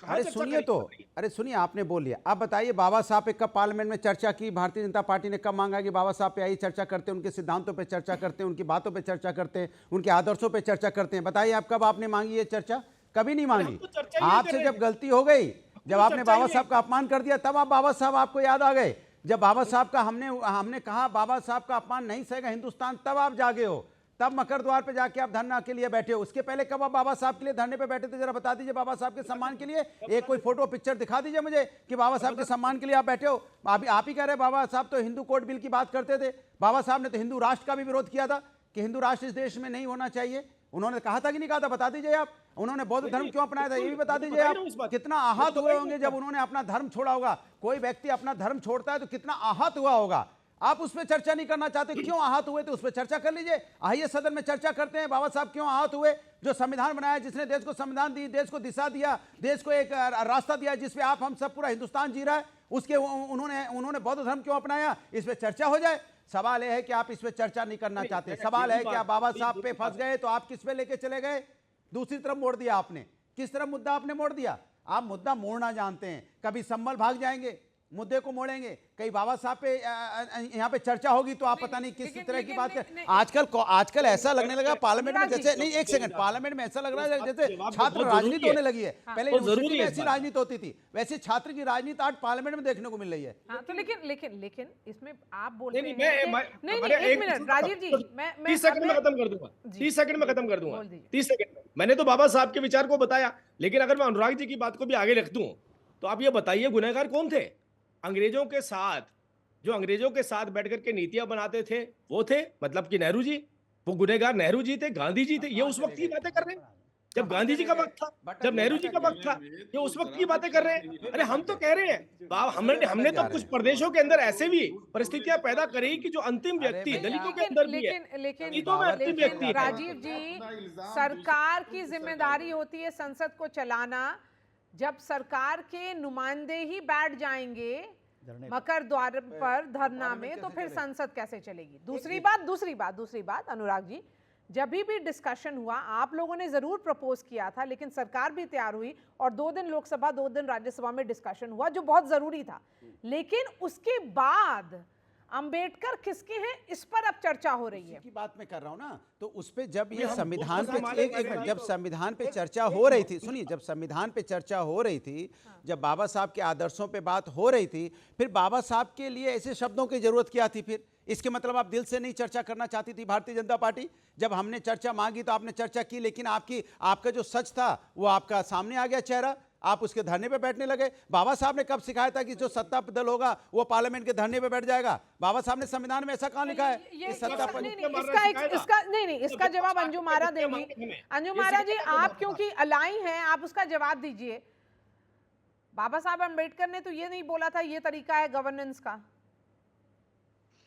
अरे सुनिए तो, अरे सुनिए, आपने बोल लिया। आप बताइए बाबा साहब पे कब पार्लियामेंट में चर्चा की? भारतीय जनता पार्टी ने कब मांगा कि बाबा साहब पे आइए चर्चा करते हैं, उनके सिद्धांतों पे चर्चा करते हैं, उनकी बातों पे चर्चा करते हैं, उनके आदर्शों पे चर्चा करते हैं? बताइए आप कब आपने मांगी ये चर्चा? कभी नहीं मांगी। आपसे जब गलती हो गई, जब आपने बाबा साहब का अपमान कर दिया, तब आप बाबा साहब आपको याद आ गए। जब बाबा साहब का हमने कहा बाबा साहब का अपमान नहीं सहेगा हिंदुस्तान, तब आप जागे हो, तब मकर द्वार पे जाके आप धरना के लिए बैठे हो। उसके पहले कब आप बाबा साहब के लिए धरने पे बैठे थे? जरा बता दीजिए बाबा साहब के सम्मान के लिए। एक कोई फोटो पिक्चर दिखा दीजिए मुझे कि बाबा साहब के सम्मान के लिए आप बैठे हो। आप ही कह रहे बाबा साहब तो हिंदू कोड बिल की बात करते थे। बाबा साहब ने तो हिंदू राष्ट्र का भी विरोध किया था कि हिंदू राष्ट्र इस देश में नहीं होना चाहिए। उन्होंने कहा था कि नहीं कहा था? बता दीजिए आप। उन्होंने बौद्ध धर्म क्यों अपनाया था ये भी बता दीजिए आप। कितना आहत हुए होंगे जब उन्होंने अपना धर्म छोड़ा होगा। कोई व्यक्ति अपना धर्म छोड़ता है तो कितना आहत हुआ होगा। आप उस पर चर्चा नहीं करना चाहते, क्यों आहत हुए? तो उस पर चर्चा कर लीजिए। आइए सदन में चर्चा करते हैं। बाबा साहब क्यों आहत हुए? जो संविधान बनाया, जिसने देश को संविधान दी, देश को दिशा दिया, देश को एक रास्ता दिया जिसपे आप हम सब पूरा हिंदुस्तान जी रहा है, उसके उन्होंने बौद्ध धर्म क्यों अपनाया? इस पर चर्चा हो जाए। सवाल यह है कि आप इस पर चर्चा नहीं करना चाहते। सवाल है कि आप बाबा साहब पे फंस गए तो आप किस पे लेके चले गए? दूसरी तरफ मोड़ दिया आपने। किस तरफ मुद्दा आपने मोड़ दिया? आप मुद्दा मोड़ना जानते हैं। कभी संभल भाग जाएंगे, मुद्दे को मोड़ेंगे। कहीं बाबा साहब पे यहाँ पे चर्चा होगी तो आप पता नहीं किस तरह की बात कर। आजकल ऐसा लगने लगा पार्लियामेंट में जैसे, नहीं एक सेकंड, पार्लियामेंट में ऐसा लग रहा है जैसे छात्र राजनीति होने लगी है। पहले यूनिवर्सिटी में ऐसी राजनीति होती थी, वैसे छात्र की राजनीति आज पार्लियामेंट में देखने को मिल रही है। तो लेकिन इसमें आप बोल रहे हैं नहीं, एक मिनट राजीव जी, मैं 30 सेकंड में खत्म कर दूंगा। 30 सेकंड में खत्म कर दूंगा। 30 सेकंड में मैंने तो बाबा साहब के विचार को बताया, लेकिन अगर मैं अनुराग जी की बात को भी आगे रख दूं तो आप ये बताइए गुनहगार कौन थे? अंग्रेजों के साथ, जो अंग्रेजों के साथ बैठकर के नीतियां बनाते थे वो थे, मतलब कि नेहरू जी। वो गुनहगार नेहरू जी थे, गांधी जी थे। ये उस वक्त की बातें कर रहे हैं जब गांधी जी का वक्त था, जब नेहरू जी का वक्त था। ये उस वक्त की बातें कर रहे हैं। अरे हम तो कह रहे हैं हमने तो कुछ प्रदेशों के अंदर ऐसे भी परिस्थितियां पैदा करी कि जो अंतिम व्यक्ति दलितों के अंदर भी है, लेकिन राजीव जी, सरकार की जिम्मेदारी होती है संसद को चलाना। जब सरकार के नुमाइंदे ही बैठ जाएंगे मकर द्वार पर धरना में, तो फिर संसद कैसे चलेगी? दूसरी बात अनुराग जी, जब भी डिस्कशन हुआ आप लोगों ने जरूर प्रपोज किया था, लेकिन सरकार भी तैयार हुई और 2 दिन लोकसभा 2 दिन राज्यसभा में डिस्कशन हुआ, जो बहुत जरूरी था। लेकिन उसके बाद अंबेडकर किसके हैं, इस पर अब चर्चा हो रही है। की बात मैं कर रहा हूं ना, तो उस पे जब ये संविधान पे जब संविधान पे चर्चा हो रही थी, सुनिए, जब संविधान पे चर्चा हो रही थी, जब बाबा साहब के आदर्शों पे बात हो रही थी, फिर बाबा साहब के लिए ऐसे शब्दों की जरूरत क्या थी? फिर इसके मतलब आप दिल से नहीं चर्चा करना चाहती थी भारतीय जनता पार्टी? जब हमने चर्चा मांगी तो आपने चर्चा की, लेकिन आपका जो सच था वो आपका सामने आ गया चेहरा। आप उसके धरने पे बैठने लगे। बाबा साहब ने कब सिखाया था कि जो सत्ता दल होगा वो पार्लियामेंट के धरने पे बैठ जाएगा? बाबा साहब ने संविधान में ऐसा कहाँ लिखा है कि सत्ता पर? इसका जवाब अंजुम आरा देंगी। अंजुम आरा जी, आप क्योंकि अलाई हैं, आप उसका जवाब दीजिए। बाबा साहब अम्बेडकर ने तो ये नहीं बोला था ये तरीका है गवर्नेंस का।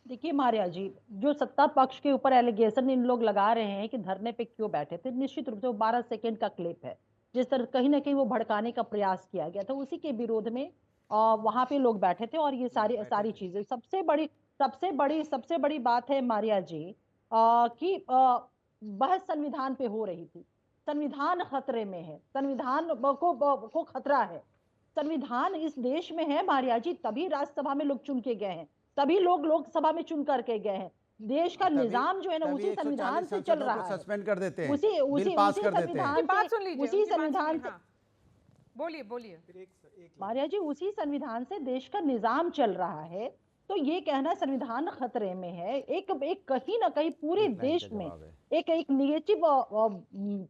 देखिए मारिया जी, जो सत्ता पक्ष के ऊपर एलिगेशन इन लोग लगा रहे हैं कि धरने पे क्यों बैठे थे, निश्चित रूप से वो 12 सेकंड का क्लिप है, जिस तरह कहीं ना कहीं वो भड़काने का प्रयास किया गया था, उसी के विरोध में वहां पे लोग बैठे थे। और ये सारी चीजें सबसे बड़ी बात है मारिया जी कि बहस संविधान पे हो रही थी। संविधान खतरे में है, संविधान को खतरा है। संविधान इस देश में है मारिया जी, तभी राज्यसभा में लोग चुन के गए हैं, तभी लोग लोकसभा में चुन करके गए हैं। देश का निजाम जो है ना उसी संविधान से चल रहा है। सस्पेंड कर देते हैं, उसी पास कर देते हैं। बात सुन लीजिए, उसी संविधान से बोलिए मारिया जी, उसी संविधान से देश का निजाम चल रहा है। तो ये कहना संविधान खतरे में है, एक कहीं ना कहीं पूरे देश में एक निगेटिव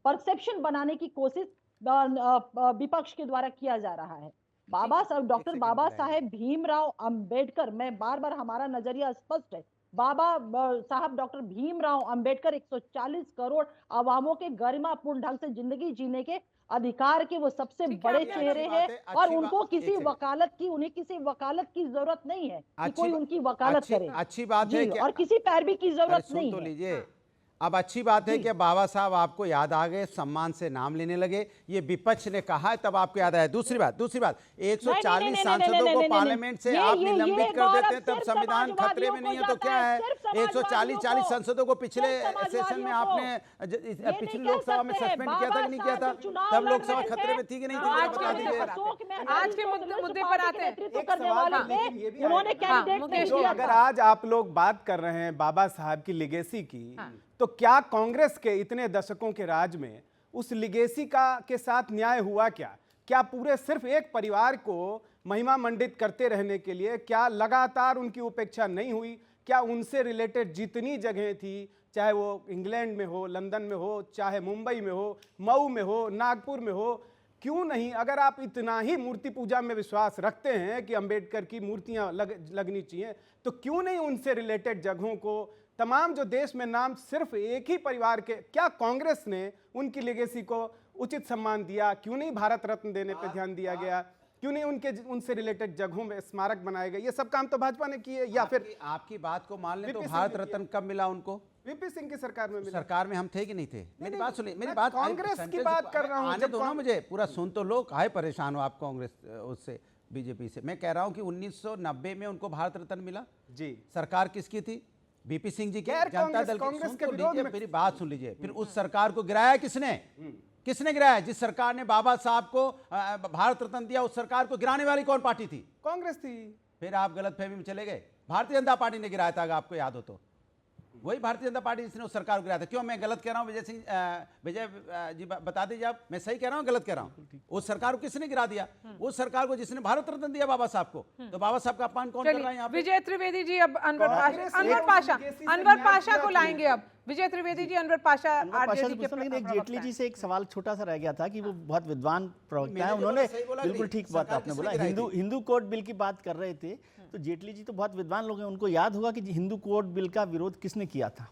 परसेप्शन बनाने की कोशिश विपक्ष के द्वारा किया जा रहा है। डॉक्टर बाबा साहेब भीमराव अंबेडकर, मैं बार बार, हमारा नजरिया स्पष्ट है, बाबा साहब डॉक्टर भीमराव अंबेडकर 140 करोड़ अवामों के गरिमापूर्ण ढंग से जिंदगी जीने के अधिकार के वो सबसे बड़े चेहरे हैं। और उनको उन्हें किसी वकालत की जरूरत नहीं है कि कोई उनकी वकालत करे। अच्छी बात है और किसी पैरवी की जरूरत नहीं है। लीजिए, अब अच्छी बात है कि बाबा साहब आपको याद आ गए, सम्मान से नाम लेने लगे, ये विपक्ष ने कहा है तब आपको याद आया। दूसरी बात 140 सांसदों को पार्लियामेंट से आप निलंबित कर देते हैं तब संविधान खतरे में नहीं है तो क्या है? 140 सांसदों को पिछले सेशन में आपने पिछली लोकसभा में सस्पेंड किया था कि नहीं किया था? तब लोकसभा खतरे में थी कि नहीं थी? बता दीजिए। आज के मुद्दे पर आते हैं। उन्होंने कैंडिडेट, अगर आज आप लोग बात कर रहे हैं बाबा साहब की लेगेसी की, तो क्या कांग्रेस के इतने दशकों के राज में उस लिगेसी के साथ न्याय हुआ? क्या पूरे सिर्फ एक परिवार को महिमा मंडित करते रहने के लिए क्या लगातार उनकी उपेक्षा नहीं हुई? क्या उनसे रिलेटेड जितनी जगहें थी, चाहे वो इंग्लैंड में हो, लंदन में हो, चाहे मुंबई में हो, मऊ में हो, नागपुर में हो, क्यों नहीं? अगर आप इतना ही मूर्ति पूजा में विश्वास रखते हैं कि अंबेडकर की मूर्तियां लगनी चाहिए, तो क्यों नहीं उनसे रिलेटेड जगहों को, तमाम जो देश में नाम सिर्फ एक ही परिवार के, क्या कांग्रेस ने उनकी लेगेसी को उचित सम्मान दिया? क्यों नहीं भारत रत्न देने पे ध्यान दिया गया? क्यों नहीं उनसे रिलेटेड जगहों में स्मारक बनाए गए? ये सब काम तो भाजपा ने किए। या फिर आपकी बात को मान लें तो भारत रत्न कब मिला उनको? वीपी सिंह की सरकार में मिला। सरकार में हम थे कि नहीं थे? मेरी बात सुनिए, मेरी बात, कांग्रेस की बात कर रहा हूं। आने दो ना मुझे, पूरा सुन तो लो, काहे परेशान हो आप कांग्रेस उससे, बीजेपी से? मैं कह रहा हूं कि 1990 में उनको भारत रत्न मिला जी। सरकार किसकी थी? बीपी सिंह जी की, जनता दल की। मेरी बात सुन लीजिए, फिर उस सरकार को गिराया किसने गिराया? जिस सरकार ने बाबा साहब को भारत रत्न दिया, उस सरकार को गिराने वाली कौन पार्टी थी? कांग्रेस थी। फिर आप गलतफहमी में चले गए। भारतीय जनता पार्टी ने गिराया था, अगर आपको याद हो तो। वही भारतीय जनता पार्टी जिसने उस सरकार को गिराया था। क्यों मैं गलत कह रहा हूं? विजय जी बता दीजिए आप, मैं सही कह रहा हूं गलत कह रहा हूं? उस सरकार को किसने गिरा दिया? उस सरकार को जिसने भारत रत्न दिया बाबा साहब को। तो बाबा साहब का अपमान कौन कर रहा है यहाँ पे? विजय त्रिवेदी जी, अब अनवर पाशा को लाएंगे। अब विजय त्रिवेदी जी, अनवर पाशा आरजेडी के। लेकिन एक जेटली जी से एक सवाल छोटा सा रह गया था कि वो बहुत विद्वान प्रवक्ता है, उन्होंने बिल्कुल ठीक बात आपने बोला, हिंदू कोड बिल की बात कर रहे थे, तो जेटली जी तो बहुत विद्वान लोग हैं, उनको याद होगा कि हिंदू कोड बिल का विरोध किसने किया था।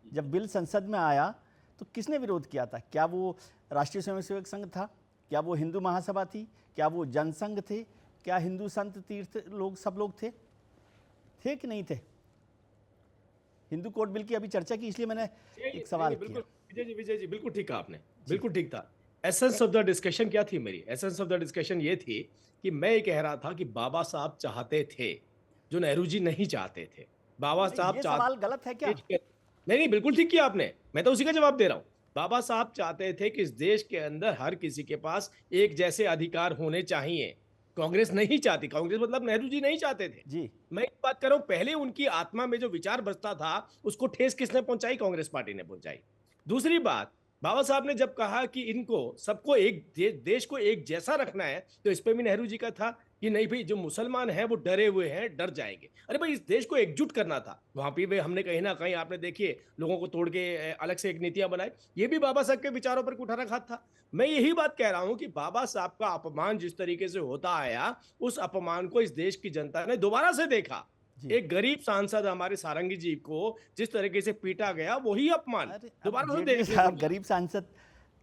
जब बिल संसद में आया तो किसने विरोध किया था? क्या वो राष्ट्रीय स्वयंसेवक संघ था? क्या वो हिंदू महासभा थी? क्या वो जनसंघ थे? क्या हिंदू संत तीर्थ लोग सब लोग थे कि नहीं थे? हिंदू कोड बिल की अभी चर्चा की, इसलिए मैंने एक सवाल किया। विजय जी बिल्कुल ठीक कहा आपने, बिल्कुल ठीक था। एसेंस ऑफ द डिस्कशन क्या थी? मेरी एसेंस ऑफ द डिस्कशन ये थी कि मैं ये कह रहा था कि बाबा साहब चाहते थे जो नेहरू जी नहीं चाहते थे। बाबा साहब सवाल गलत है क्या? नहीं, बिल्कुल ठीक किया आपने, मैं तो उसी का जवाब दे रहा हूं। बाबा साहब चाहते थे कि इस देश के अंदर हर किसी के पास एक जैसे अधिकार होने चाहिए। कांग्रेस नहीं चाहती, कांग्रेस मतलब नेहरू जी नहीं चाहते थे जी। मैं एक बात कर रहा हूं, पहले उनकी आत्मा में जो विचार बसता था उसको ठेस किसने पहुंचाई? कांग्रेस पार्टी ने पहुंचाई। दूसरी बात, बाबा साहब ने जब कहा कि इनको सबको एक देश को एक जैसा रखना है, तो इस पे भी नेहरू जी का था कि नहीं भाई जो मुसलमान हैं वो डरे हुए हैं, डर जाएंगे। अरे भाई इस देश को एकजुट करना था, वहां पे भी हमने कहीं ना कहीं आपने देखिए लोगों को तोड़ के अलग से एक नीतियां बनाई। ये भी बाबा साहब के विचारों पर कुठाराघात था। मैं यही बात कह रहा हूं कि बाबा साहब का अपमान जिस तरीके से होता आया, उस अपमान को इस देश की जनता ने दोबारा से देखा। एक गरीब सांसद हमारे सारंगी जी को जिस तरीके से पीटा गया, वही अपमान दोबारा से देख साहब गरीब सांसद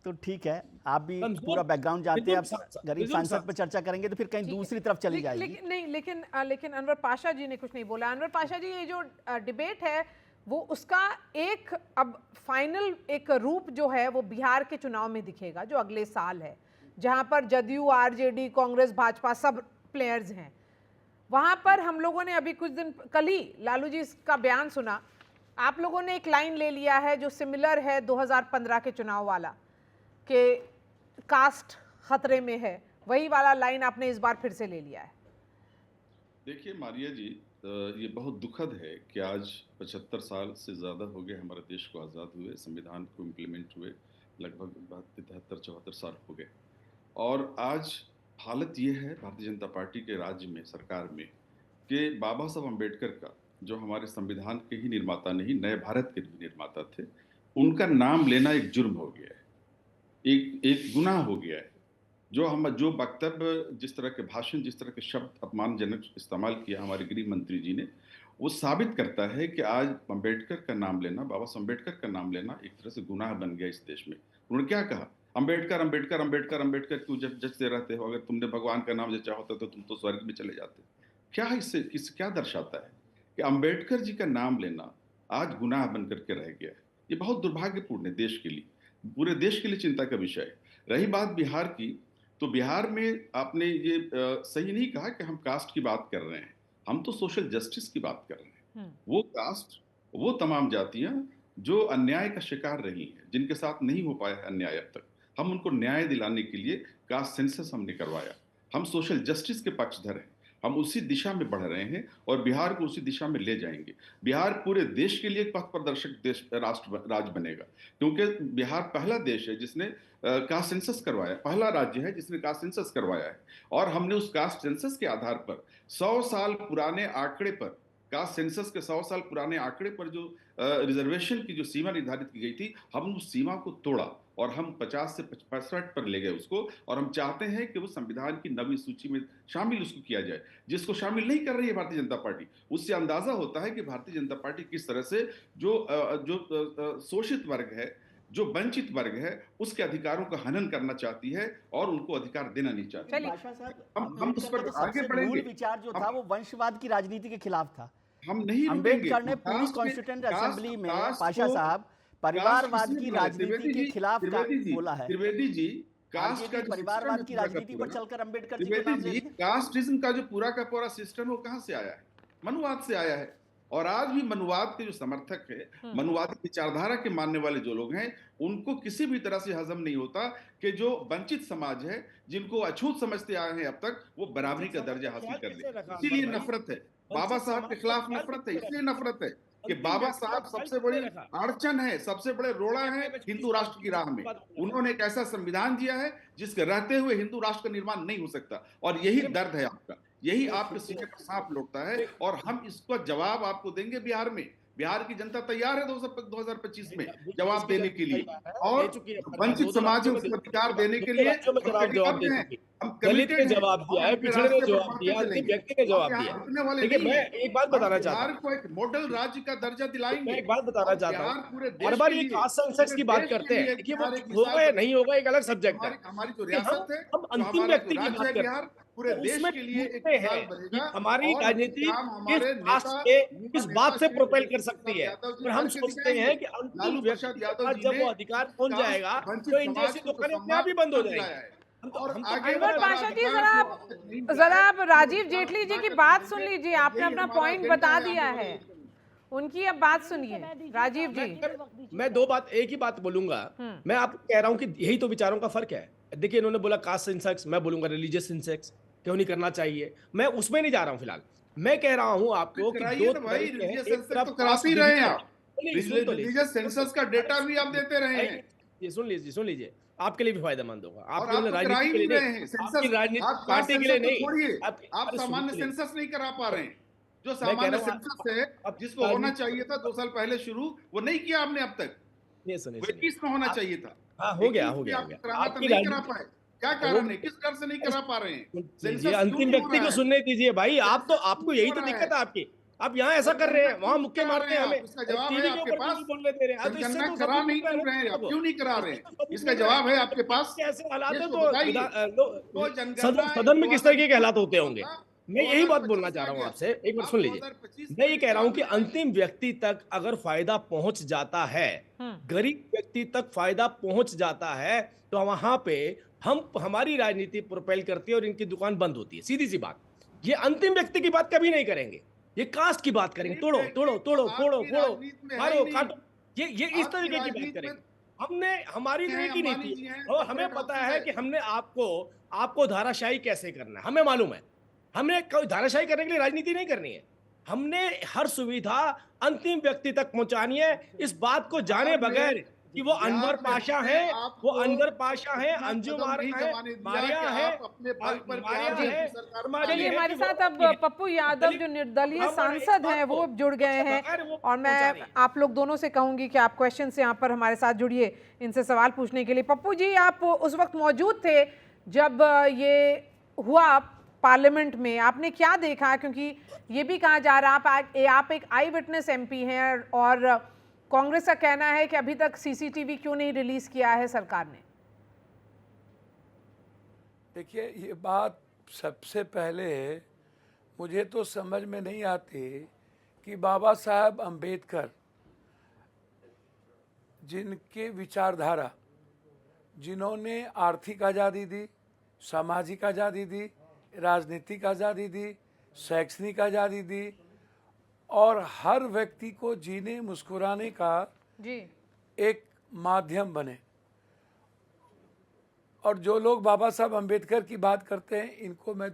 तो ठीक है, आप भी पूरा बैकग्राउंड जानते हैं। आप गरीब सांसद पर चर्चा करेंगे तो फिर कहीं दूसरी तरफ चली जाएगी। लेकिन अनवर पाशा जी ने कुछ नहीं बोला। अनवर पाशा जी, ये जो डिबेट है वो उसका एक अब फाइनल एक रूप जो है वो बिहार के चुनाव में दिखेगा, जो अगले साल है, जहां पर जदयू, आरजेडी, कांग्रेस, भाजपा सब प्लेयर्स हैं। वहां पर हम लोगों ने अभी कुछ दिन कल ही लालू जी का बयान सुना। आप लोगों ने एक लाइन ले लिया है जो सिमिलर है 2015 के चुनाव वाला, कि कास्ट खतरे में है, वही वाला लाइन आपने इस बार फिर से ले लिया है। देखिए मारिया जी, ये बहुत दुखद है कि आज 75 साल से ज़्यादा हो गए हमारे देश को आज़ाद हुए, संविधान को इम्प्लीमेंट हुए लगभग 73-74 साल हो गए, और आज हालत ये है भारतीय जनता पार्टी के राज्य में, सरकार में, कि बाबा साहब अम्बेडकर का, जो हमारे संविधान के ही निर्माता नहीं, नए भारत के भी निर्माता थे, उनका नाम लेना एक जुर्म हो गया है, एक गुनाह हो गया है। जो वक्तव्य, जिस तरह के भाषण, जिस तरह के शब्द अपमानजनक इस्तेमाल किया हमारे गृह मंत्री जी ने, वो साबित करता है कि आज अम्बेडकर का नाम लेना, बाबा साहब अम्बेडकर का नाम लेना एक तरह से गुनाह बन गया इस देश में। उन्होंने क्या कहा? अम्बेडकर अम्बेडकर अम्बेडकर अम्बेडकर क्यों जचते रहते हो? अगर तुमने भगवान का नाम जचा होता तो तुम तो स्वर्ग में चले जाते। क्या इससे क्या दर्शाता है कि अम्बेडकर जी का नाम लेना आज गुनाह बन करके रह गया है। ये बहुत दुर्भाग्यपूर्ण है देश के लिए, पूरे देश के लिए चिंता का विषय है। रही बात बिहार की, तो बिहार में आपने ये सही नहीं कहा कि हम कास्ट की बात कर रहे हैं, हम तो सोशल जस्टिस की बात कर रहे हैं। वो कास्ट, वो तमाम जातियां जो अन्याय का शिकार रही हैं, जिनके साथ नहीं हो पाया है अन्याय अब तक, हम उनको न्याय दिलाने के लिए कास्ट सेंसस हमने करवाया। हम सोशल जस्टिस के पक्षधर हैं, हम उसी दिशा में बढ़ रहे हैं और बिहार को उसी दिशा में ले जाएंगे। बिहार पूरे देश के लिए एक पथ प्रदर्शक देश राज्य बनेगा, क्योंकि बिहार पहला देश है जिसने कास्ट सेंसस करवाया, पहला राज्य है जिसने कास्ट सेंसस करवाया है। और हमने उस कास्ट सेंसस के आधार पर 100 साल पुराने आंकड़े पर, कास्ट सेंसस के 100 साल पुराने आंकड़े पर जो रिजर्वेशन की जो सीमा निर्धारित की गई थी, हम उस सीमा को तोड़ा और हम 50 से 65 पर ले गए उसको, और हम चाहते हैं कि वो संविधान की नवी सूची में शामिल उसको किया जाए, जिसको शामिल नहीं कर रही है भारतीय जनता पार्टी। उससे अंदाजा होता है कि भारतीय जनता पार्टी किस तरह से जो शोषित वर्ग है, जो वंचित वर्ग है, उसके अधिकारों का हनन करना चाहती है और उनको अधिकार देना नहीं चाहती। हम उस पर आगे बढ़ेंगे। विचार जो था वो वंशवाद की राजनीति के खिलाफ था। हम नहीं, अम्बेडकर ने पूरी कॉन्स्टिट्यूएंट असेंबली में पाशा साहब परिवारवाद की राजनीति के खिलाफ बोला है। त्रिवेदी जी, कास्ट का परिवारवाद की राजनीति पर चलकर अम्बेडकर जी, कास्टिज्म का जो पूरा का पूरा सिस्टम है वो कहां से आया है? मनुवाद से आया है। और आज भी मनुवाद के जो समर्थक है, मनुवादी विचारधारा के मानने वाले जो लोग हैं, उनको किसी भी तरह से हजम नहीं होता कि जो वंचित समाज है, जिनको अछूत समझते आए हैं अब तक, वो बराबरी का दर्जा हासिल कर ले। इसीलिए नफरत है, बाबा साहब के खिलाफ नफरत है। इसलिए नफरत है कि बाबा साहब सबसे बड़ी अड़चन है, सबसे बड़े रोड़ा है हिंदू राष्ट्र की राह में। उन्होंने एक ऐसा संविधान दिया है जिसके रहते हुए हिंदू राष्ट्र का निर्माण नहीं हो सकता, और यही दर्द है आपका, यही आपके सीने पर सांप लौटता है। और हम इसका जवाब आपको देंगे बिहार में। बिहार की जनता तैयार है 2025 में जवाब देने के लिए, और वंचित समाज को अधिकार देने के लिए हम दलित ने जवाब दिया है, पिछड़े ने जवाब दिया, अंतिम व्यक्ति ने जवाब दिया। देखिए मैं एक बात बताना चाहता हूं, को एक मॉडल राज्य का दर्जा दिलाएंगे। मैं एक बात बताना चाहता हूं, हर बार ये कास्ट सेंसस की बात करते हैं, देखिए वो होगा या नहीं होगा एक अलग सब्जेक्ट है। हमारी जो रियासत है, हम अंतिम व्यक्ति की बात करते हैं, पूरे देश के लिए एक हमारी राजनीति किस बात से प्रोपेल कर सकती है। और हम सोचते हैं कि अंतिम व्यक्ति जब वो अधिकार पहुंच जाएगा तो इन जैसी दुकानें अपने आप ही बंद हो जाएगी। अनवर पाशा जी, जरा आप राजीव जेटली जी की बात सुन लीजिए। आपने अपना पॉइंट बता दिया है, उनकी अब बात सुनिए। राजीव जी, मैं एक ही बात बोलूंगा। मैं आपको कह रहा हूं कि यही तो विचारों का फर्क है। देखिए इन्होंने बोला कास्ट सेंसस, मैं बोलूंगा रिलीजियस सेंसस क्यों नहीं करना चाहिए। मैं उसमें नहीं जा रहा हूं फिलहाल। मैं कह रहा हूं आपको कि रिलीजियस सेंसस का डेटा भी आप देते रहे हैं। ये सुन लीजिए आपके लिए भी फायदेमंद होगा। और आपके आप तो करा राजनीति ही के लिए नहीं रहे हैं नहीं, सेंसस। आपकी राजनीति आप पार्टी के लिए सेंसस तो नहीं, छोड़िए, आप अरे सामान्य सुनिए। सेंसस नहीं करा पा रहे हैं। जो मैं कह सामान्य रहा हूँ सेंसस है आप जिसको होना राजनीति चाहिए था 2 साल पहले शुरू, वो नहीं किया आपने अब तक। नहीं सुनिए 21 में होना चाहिए था। हाँ हो गया 21 में आप कराना था, आपकी नहीं करा राजनीति पाए। क्या कारण है, किस डर से नहीं करा पा रहे हैं? लीजिए, सेंसस क्यों अंतिम नहीं हो व्यक्ति रहा को है? सुनने दीजिए भाई। आप तो आपको क्यों यही हो तो रहा दिक्कत है? है आपकी। आप यहाँ ऐसा कर रहे हैं, वहां मुक्के करा मारते हैं रहे हमें, आप? इसका जवाब टीवी है के आपके ऊपर पास? क्यों बोलने दे रहे हैं? तो इससे जनगणना तो करा सबूत नहीं मिल क्यों रहा रहे हैं आप? है। क्यों नहीं करा रहे इससे हैं? तो सबूत इसका मिल रहा जवाब है आपके पास? कैसे हालात ये है तो तो बताइए। तो जनगणना सदन में किस तरीके के हालात होते होंगे? था, मैं यही बात 2025 बोलना आ चाह रहा हूँ गया। आपसे, एक मिनट आप सुन लीजिए। 2025 मैं ये कह रहा हूँ कि में अंतिम व्यक्ति तक अगर फायदा पहुंच जाता है, गरीब व्यक्ति तक फायदा पहुंच जाता है, तो वहां पे हमारी राजनीति प्रोपेल करती है और इनकी दुकान बंद होती है। सीधी सी बात। ये अंतिम व्यक्ति की बात कभी नहीं करेंगे, ये कास्ट की बात करेंगे। तोड़ो तोड़ो तोड़ो फोड़ो फोड़ो, मारो काटो, ये इस तरीके की बात करेंगे। हमने हमारी तो एक ही नीति है और हमें पता है कि हमने आपको धाराशाही कैसे करना है, हमें मालूम है। हमने कोई धाराशाही करने के लिए राजनीति नहीं करनी है, हमने हर सुविधा अंतिम व्यक्ति तक पहुंचानी है। इस बात को जाने बगैर कि वो अनवर पाशा है, वो अनवर पाशा है, अंजुम मारिया है, चलिए हमारे साथ अब पप्पू यादव जो निर्दलीय सांसद हैं वो जुड़ गए हैं, और मैं आप लोग दोनों से कहूंगी कि आप क्वेश्चन से यहाँ पर हमारे साथ जुड़िए इनसे सवाल पूछने के लिए। पप्पू जी, आप उस वक्त मौजूद थे जब ये हुआ पार्लियामेंट में, आपने क्या देखा? क्योंकि ये भी कहा जा रहा है आप एक आई विटनेस एमपी हैं और कांग्रेस का कहना है कि अभी तक सीसीटीवी क्यों नहीं रिलीज किया है सरकार ने। देखिए, ये बात सबसे पहले मुझे तो समझ में नहीं आती कि बाबा साहब अंबेडकर जिनके विचारधारा, जिन्होंने आर्थिक आज़ादी दी, सामाजिक आज़ादी दी, राजनीतिक आज़ादी दी, शैक्षणिक आज़ादी दी और हर व्यक्ति को जीने मुस्कुराने का एक माध्यम बने। और जो लोग बाबा साहब अंबेडकर की बात करते हैं, इनको मैं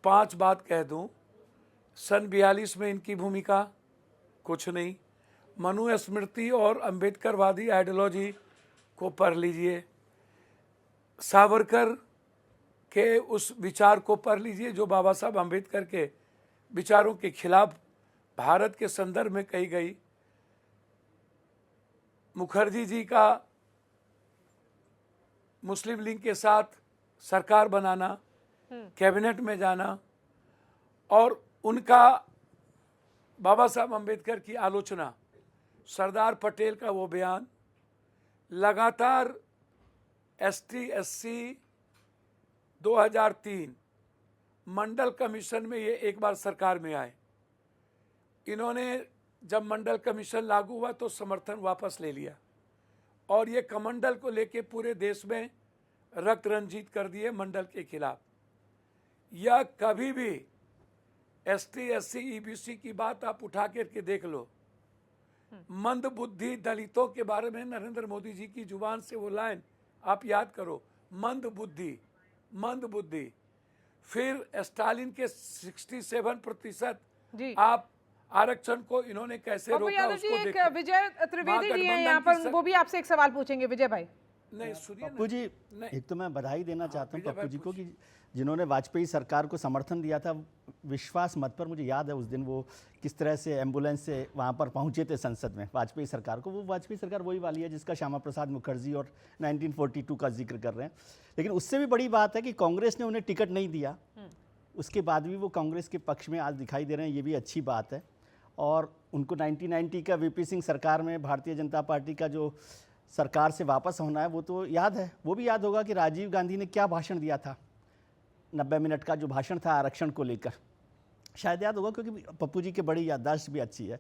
5 बात कह दूं। सन 42 में इनकी भूमिका कुछ नहीं। मनुस्मृति और अंबेडकरवादी आइडियोलॉजी को पढ़ लीजिए। सावरकर के उस विचार को पढ़ लीजिए जो बाबा साहब अंबेडकर के विचारों के खिलाफ भारत के संदर्भ में कही गई। मुखर्जी जी का मुस्लिम लीग के साथ सरकार बनाना, कैबिनेट में जाना और उनका बाबा साहब अंबेडकर की आलोचना, सरदार पटेल का वो बयान, लगातार एसटी एससी 2003 मंडल कमीशन में ये एक बार सरकार में आए। इन्होंने जब मंडल कमीशन लागू हुआ तो समर्थन वापस ले लिया और ये कमंडल को लेके पूरे देश में रक्त रंजित कर दिए मंडल के खिलाफ। या कभी भी एसटी एससी ईबीसी की बात आप उठा करके देख लो। मंद बुद्धि दलितों के बारे में नरेंद्र मोदी जी की जुबान से वो लाइन आप याद करो, मंद बुद्धि, मंद बुद्धि। फिर स्टालिन के 67% आप आरक्षण को इन्होंने कैसे रोका यादव जी, एक विजय त्रिवेदी जी हैं यहाँ पर, वो भी आपसे एक सवाल पूछेंगे। विजय भाई। नहीं सुनिए पप्पू जी, एक तो मैं बधाई देना चाहता हूँ पप्पू जी को कि जिन्होंने वाजपेयी सरकार को समर्थन दिया था विश्वास मत पर। मुझे याद है उस दिन वो किस तरह से एम्बुलेंस से वहाँ पर पहुँचे थे संसद में वाजपेयी सरकार को। वो वाजपेयी सरकार वही वाली है जिसका श्यामा प्रसाद मुखर्जी और 1942 का जिक्र कर रहे हैं। लेकिन उससे भी बड़ी बात है कि कांग्रेस ने उन्हें टिकट नहीं दिया, उसके बाद भी वो कांग्रेस के पक्ष में आज दिखाई दे रहे हैं, ये भी अच्छी बात है। और उनको 1990 का वीपी सिंह सरकार में भारतीय जनता पार्टी का जो सरकार से वापस होना है वो तो याद है। वो भी याद होगा कि राजीव गांधी ने क्या भाषण दिया था, 90 मिनट का जो भाषण था आरक्षण को लेकर, शायद याद होगा, क्योंकि पप्पू जी की बड़ी याददाश्त भी अच्छी है।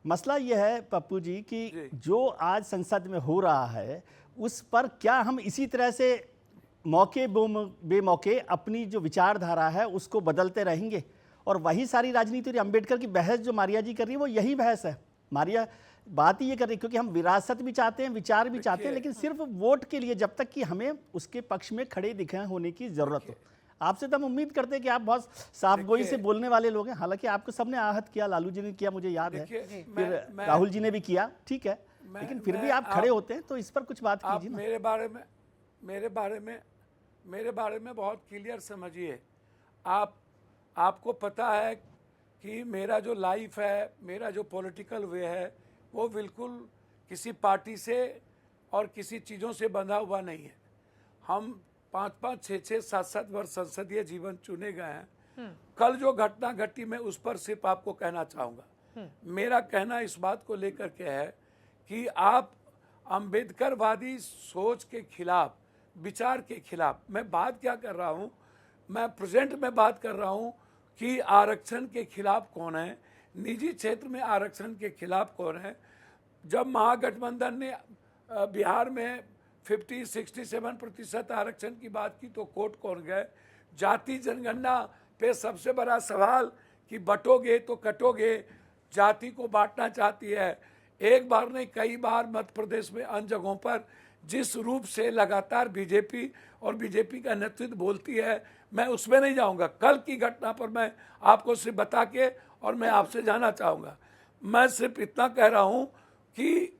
मसला ये है पप्पू जी कि जो आज संसद में हो रहा है उस पर क्या हम इसी तरह से मौके बेमौके अपनी जो विचारधारा है उसको बदलते रहेंगे? और वही सारी राजनीति और अम्बेडकर की बहस जो मारिया जी कर रही है वो यही बहस है। मारिया बात ही ये कर रही है क्योंकि हम विरासत भी चाहते हैं, विचार भी चाहते हैं, लेकिन सिर्फ वोट के लिए, जब तक कि हमें उसके पक्ष में खड़े दिखे होने की जरूरत हो। आपसे तो हम उम्मीद करते हैं कि आप बहुत साफ गोई से बोलने वाले लोग हैं। हालांकि आपको सबने आहत किया, लालू जी ने किया, मुझे याद है, फिर राहुल जी ने भी किया, ठीक है, लेकिन फिर भी आप खड़े होते हैं तो इस पर कुछ बात कीजिए ना। मेरे बारे में बहुत क्लियर समझिए। आपको पता है कि मेरा जो लाइफ है, मेरा जो पॉलिटिकल वे है, वो बिल्कुल किसी पार्टी से और किसी चीज़ों से बंधा हुआ नहीं है। हम 5-5, 6-6, 7-7 वर्ष संसदीय जीवन चुने गए हैं। कल जो घटना घटी मैं उस पर सिर्फ आपको कहना चाहूँगा। मेरा कहना इस बात को लेकर के है कि आप अंबेडकरवादी सोच के खिलाफ, विचार के खिलाफ, मैं बात क्या कर रहा हूँ, मैं प्रेजेंट में बात कर रहा हूँ कि आरक्षण के खिलाफ कौन है, निजी क्षेत्र में आरक्षण के खिलाफ कौन है। जब महागठबंधन ने बिहार में 67% आरक्षण की बात की तो कोर्ट कौन गए। जाति जनगणना पे सबसे बड़ा सवाल कि बटोगे तो कटोगे, जाति को बांटना चाहती है। एक बार नहीं कई बार मध्य प्रदेश में अन्य जगहों पर जिस रूप से लगातार बीजेपी और बीजेपी का नेतृत्व बोलती है, मैं उसमें नहीं जाऊंगा। कल की घटना पर मैं आपको सिर्फ बता के और मैं आपसे जानना चाहूँगा। मैं सिर्फ इतना कह रहा हूँ कि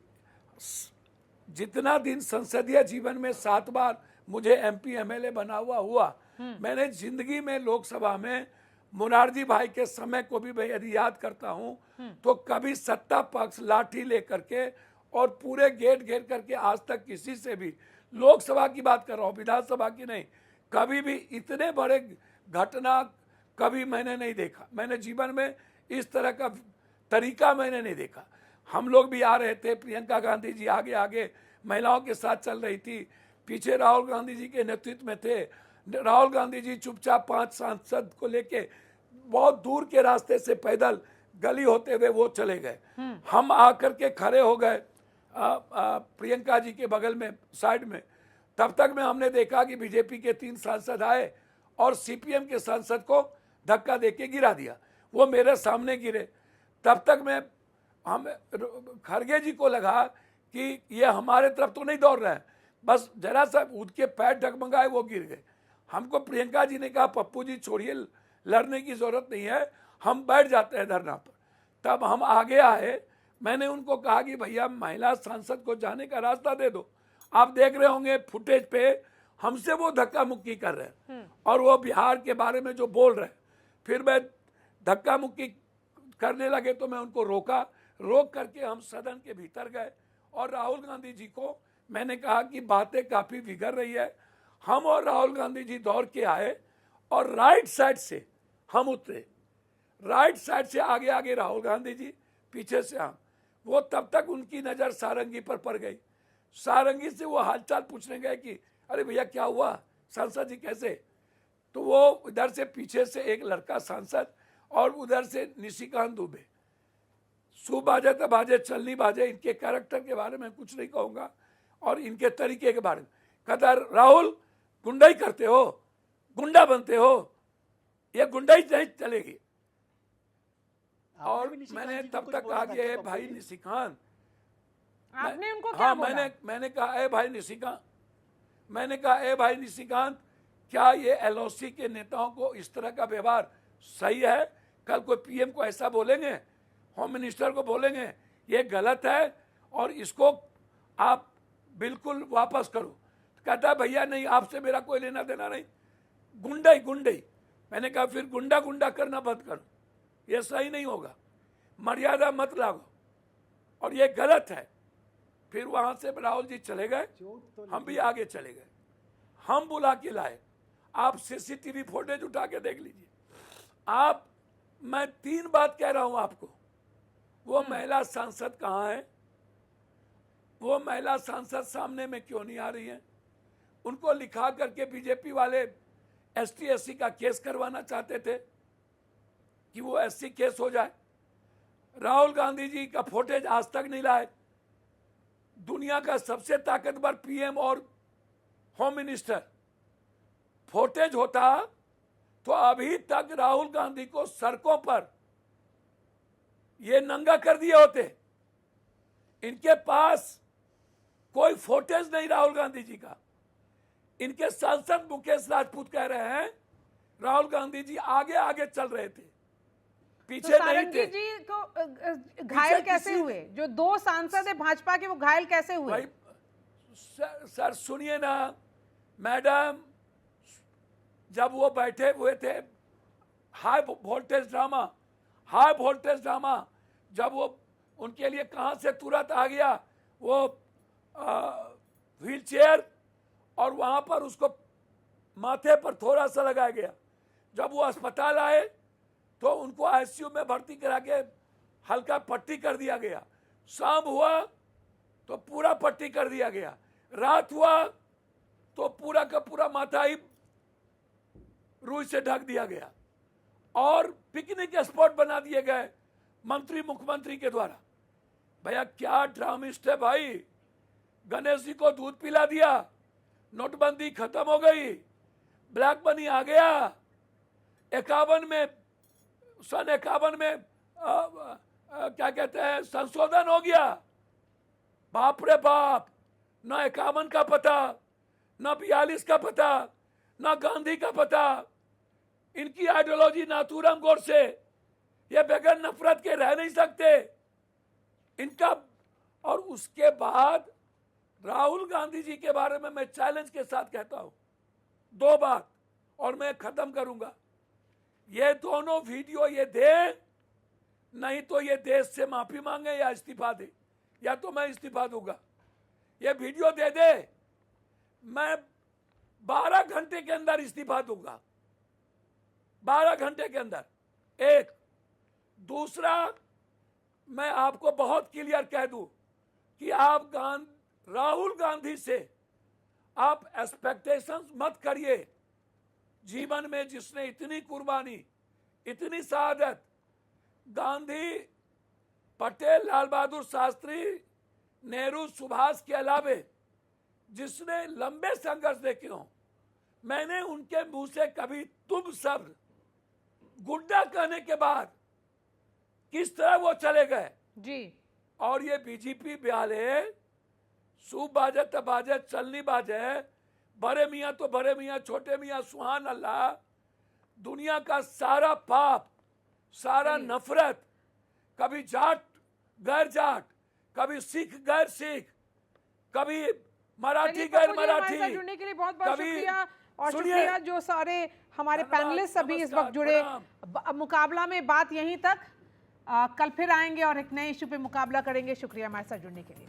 जितना दिन संसदीय जीवन में 7 बार मुझे एमपी एमएलए बना हुआ मैंने जिंदगी में लोकसभा में मुरारजी भाई के समय को भी मैं यदि याद करता हूं तो कभी सत्ता पक्ष लाठी लेकर के और पूरे गेट घेर करके आज तक किसी से भी, लोकसभा की बात कर रहा हूं, विधानसभा की नहीं, कभी भी इतने बड़े घटना कभी मैंने नहीं देखा। मैंने जीवन में इस तरह का तरीका मैंने नहीं देखा। हम लोग भी आ रहे थे, प्रियंका गांधी जी आगे आगे महिलाओं के साथ चल रही थी, पीछे राहुल गांधी जी के नेतृत्व में थे। राहुल गांधी जी चुपचाप 5 सांसद को लेके बहुत दूर के रास्ते से पैदल गली होते हुए वो चले गए। हम आकर के खड़े हो गए प्रियंका जी के बगल में साइड में। तब तक में हमने देखा कि बीजेपी के 3 सांसद आए और सीपीएम के सांसद को धक्का देके गिरा दिया, वो मेरे सामने गिरे। तब तक में हम खड़गे जी को लगा कि ये हमारे तरफ तो नहीं दौड़ रहे हैं, बस जरा सा उनके पैर डगमगाए वो गिर गए। हमको प्रियंका जी ने कहा पप्पू जी छोड़िए, लड़ने की जरूरत नहीं है, हम बैठ जाते हैं धरना पर। तब हम आगे आए, मैंने उनको कहा कि भैया महिला सांसद को जाने का रास्ता दे दो। आप देख रहे होंगे फुटेज पे हमसे वो धक्का मुक्की कर रहे हैं और वो बिहार के बारे में जो बोल रहे हैं। फिर मैं धक्का मुक्की करने लगे तो मैं उनको रोक करके हम सदन के भीतर गए और राहुल गांधी जी को मैंने कहा कि बातें काफी बिगड़ रही है। हम और राहुल गांधी जी दौड़ के आए और राइट साइड से हम उतरे, राइट साइड से आगे आगे राहुल गांधी जी, पीछे से हम। वो तब तक उनकी नजर सारंगी पर पड़ गई। सारंगी से वो हालचाल पूछने गए कि अरे भैया क्या हुआ, सांसद जी कैसे। तो वो इधर से पीछे से एक लड़का सांसद और उधर से निशिकांत दुबे। सु बाजे तो बाजे, चलनी बाजे। इनके कैरेक्टर के बारे में कुछ नहीं कहूँगा और इनके तरीके के बारे में। कहता राहुल गुंडाई करते हो, गुंडा बनते हो, ये गुंडाई नहीं चलेगी। और मैंने तब तक कहा कि भाई निशिकांत, आपने उनको क्या बोला? मैंने कहा ए भाई निशिकांत, मैंने कहा ए भाई निशिकांत, क्या ये एलओसी के नेताओं को इस तरह का व्यवहार सही है? कल कोई पीएम को ऐसा बोलेंगे, होम मिनिस्टर को बोलेंगे, ये गलत है और इसको आप बिल्कुल वापस करो। कहता भैया नहीं, आपसे मेरा कोई लेना देना नहीं, गुंडाई। मैंने कहा फिर गुंडा करना बंद करो, ये सही नहीं होगा, मर्यादा मत लागो और ये गलत है। फिर वहां से राहुल जी चले गए, हम भी आगे चले गए। हम बुला के लाए, आप सीसीटीवी फुटेज उठा के देख लीजिए। मैं 3 बात कह रहा हूं आपको। वो महिला सांसद कहाँ है? वो महिला सांसद सामने में क्यों नहीं आ रही है? उनको लिखा करके बीजेपी वाले एसटी एससी का केस करवाना चाहते थे कि वो एससी केस हो जाए। राहुल गांधी जी का फुटेज आज तक नहीं लाए। दुनिया का सबसे ताकतवर पीएम और होम मिनिस्टर, फुटेज होता तो अभी तक राहुल गांधी को सड़कों पर ये नंगा कर दिए होते। इनके पास कोई फुटेज नहीं राहुल गांधी जी का। इनके सांसद मुकेश राजपूत कह रहे हैं राहुल गांधी जी आगे आगे चल रहे थे। पीछे तो नहीं सारंगी थे। जी को घायल कैसे किसी- हुए? जो 2 सांसद है भाजपा के, वो घायल कैसे हुए? भाई सर सुनिए ना मैडम, जब वो बैठे हुए थे हाई वोल्टेज ड्रामा, जब वो उनके लिए कहां से तुरंत आ गया वो व्हील चेयर, और वहां पर उसको माथे पर थोड़ा सा लगाया गया। जब वो अस्पताल आए तो उनको आईसीयू में भर्ती करा के हल्का पट्टी कर दिया गया। शाम हुआ तो पूरा पट्टी कर दिया गया। रात हुआ तो पूरा का पूरा माथा ही रुई से ढक दिया गया और पिकनिक स्पॉट बना दिए गए मंत्री मुख्यमंत्री के द्वारा। भैया क्या ड्रामिस्ट है भाई। गणेश जी को दूध पिला दिया, नोटबंदी खत्म हो गई, ब्लैक मनी आ गया, 51 में सन 51 में क्या कहते हैं संशोधन हो गया। बाप रे बाप, ना 51 का पता, ना 42 का पता, ना गांधी का पता। इनकी आइडियोलॉजी नाथूराम गोडसे, ये बगैर नफरत के रह नहीं सकते इनका। और उसके बाद राहुल गांधी जी के बारे में मैं चैलेंज के साथ कहता हूं 2 बात और मैं खत्म करूंगा। ये दोनों वीडियो ये दे, नहीं तो ये देश से माफी मांगे या इस्तीफा दे, या तो मैं इस्तीफा दूंगा। ये वीडियो दे दे, मैं 12 घंटे के अंदर इस्तीफा दूंगा, 12 घंटे के अंदर। एक दूसरा, मैं आपको बहुत क्लियर कह दूं कि आप राहुल गांधी से आप एक्सपेक्टेशंस मत करिए। जीवन में जिसने इतनी कुर्बानी, इतनी शहादत, गांधी, पटेल, लाल बहादुर शास्त्री, नेहरू, सुभाष के अलावे जिसने लंबे संघर्ष देखे हों, मैंने उनके मुंह से कभी तुम सब गुड्डा कहने के बाद किस तरह वो चले गए जी। और ये बीजेपी वाले सूप बाजे तब बाजे, चलनी बाजे, बड़े मियाँ तो बड़े मियाँ, छोटे मियाँ सुहान अल्लाह। दुनिया का सारा पाप, सारा नफरत, कभी जाट गैर जाट, कभी सिख गैर सिख, कभी मराठी गैर मराठी, जुड़ने के लिए बहुत बहुत कभी शुक्रिया। और सुनिए, शुक्रिया जो सारे हमारे पैनलिस्ट अभी इस वक्त जुड़े। मुकाबला में बात यहीं तक, कल फिर आएंगे और एक नए इशू पे मुकाबला करेंगे। शुक्रिया हमारे साथ जुड़ने के लिए।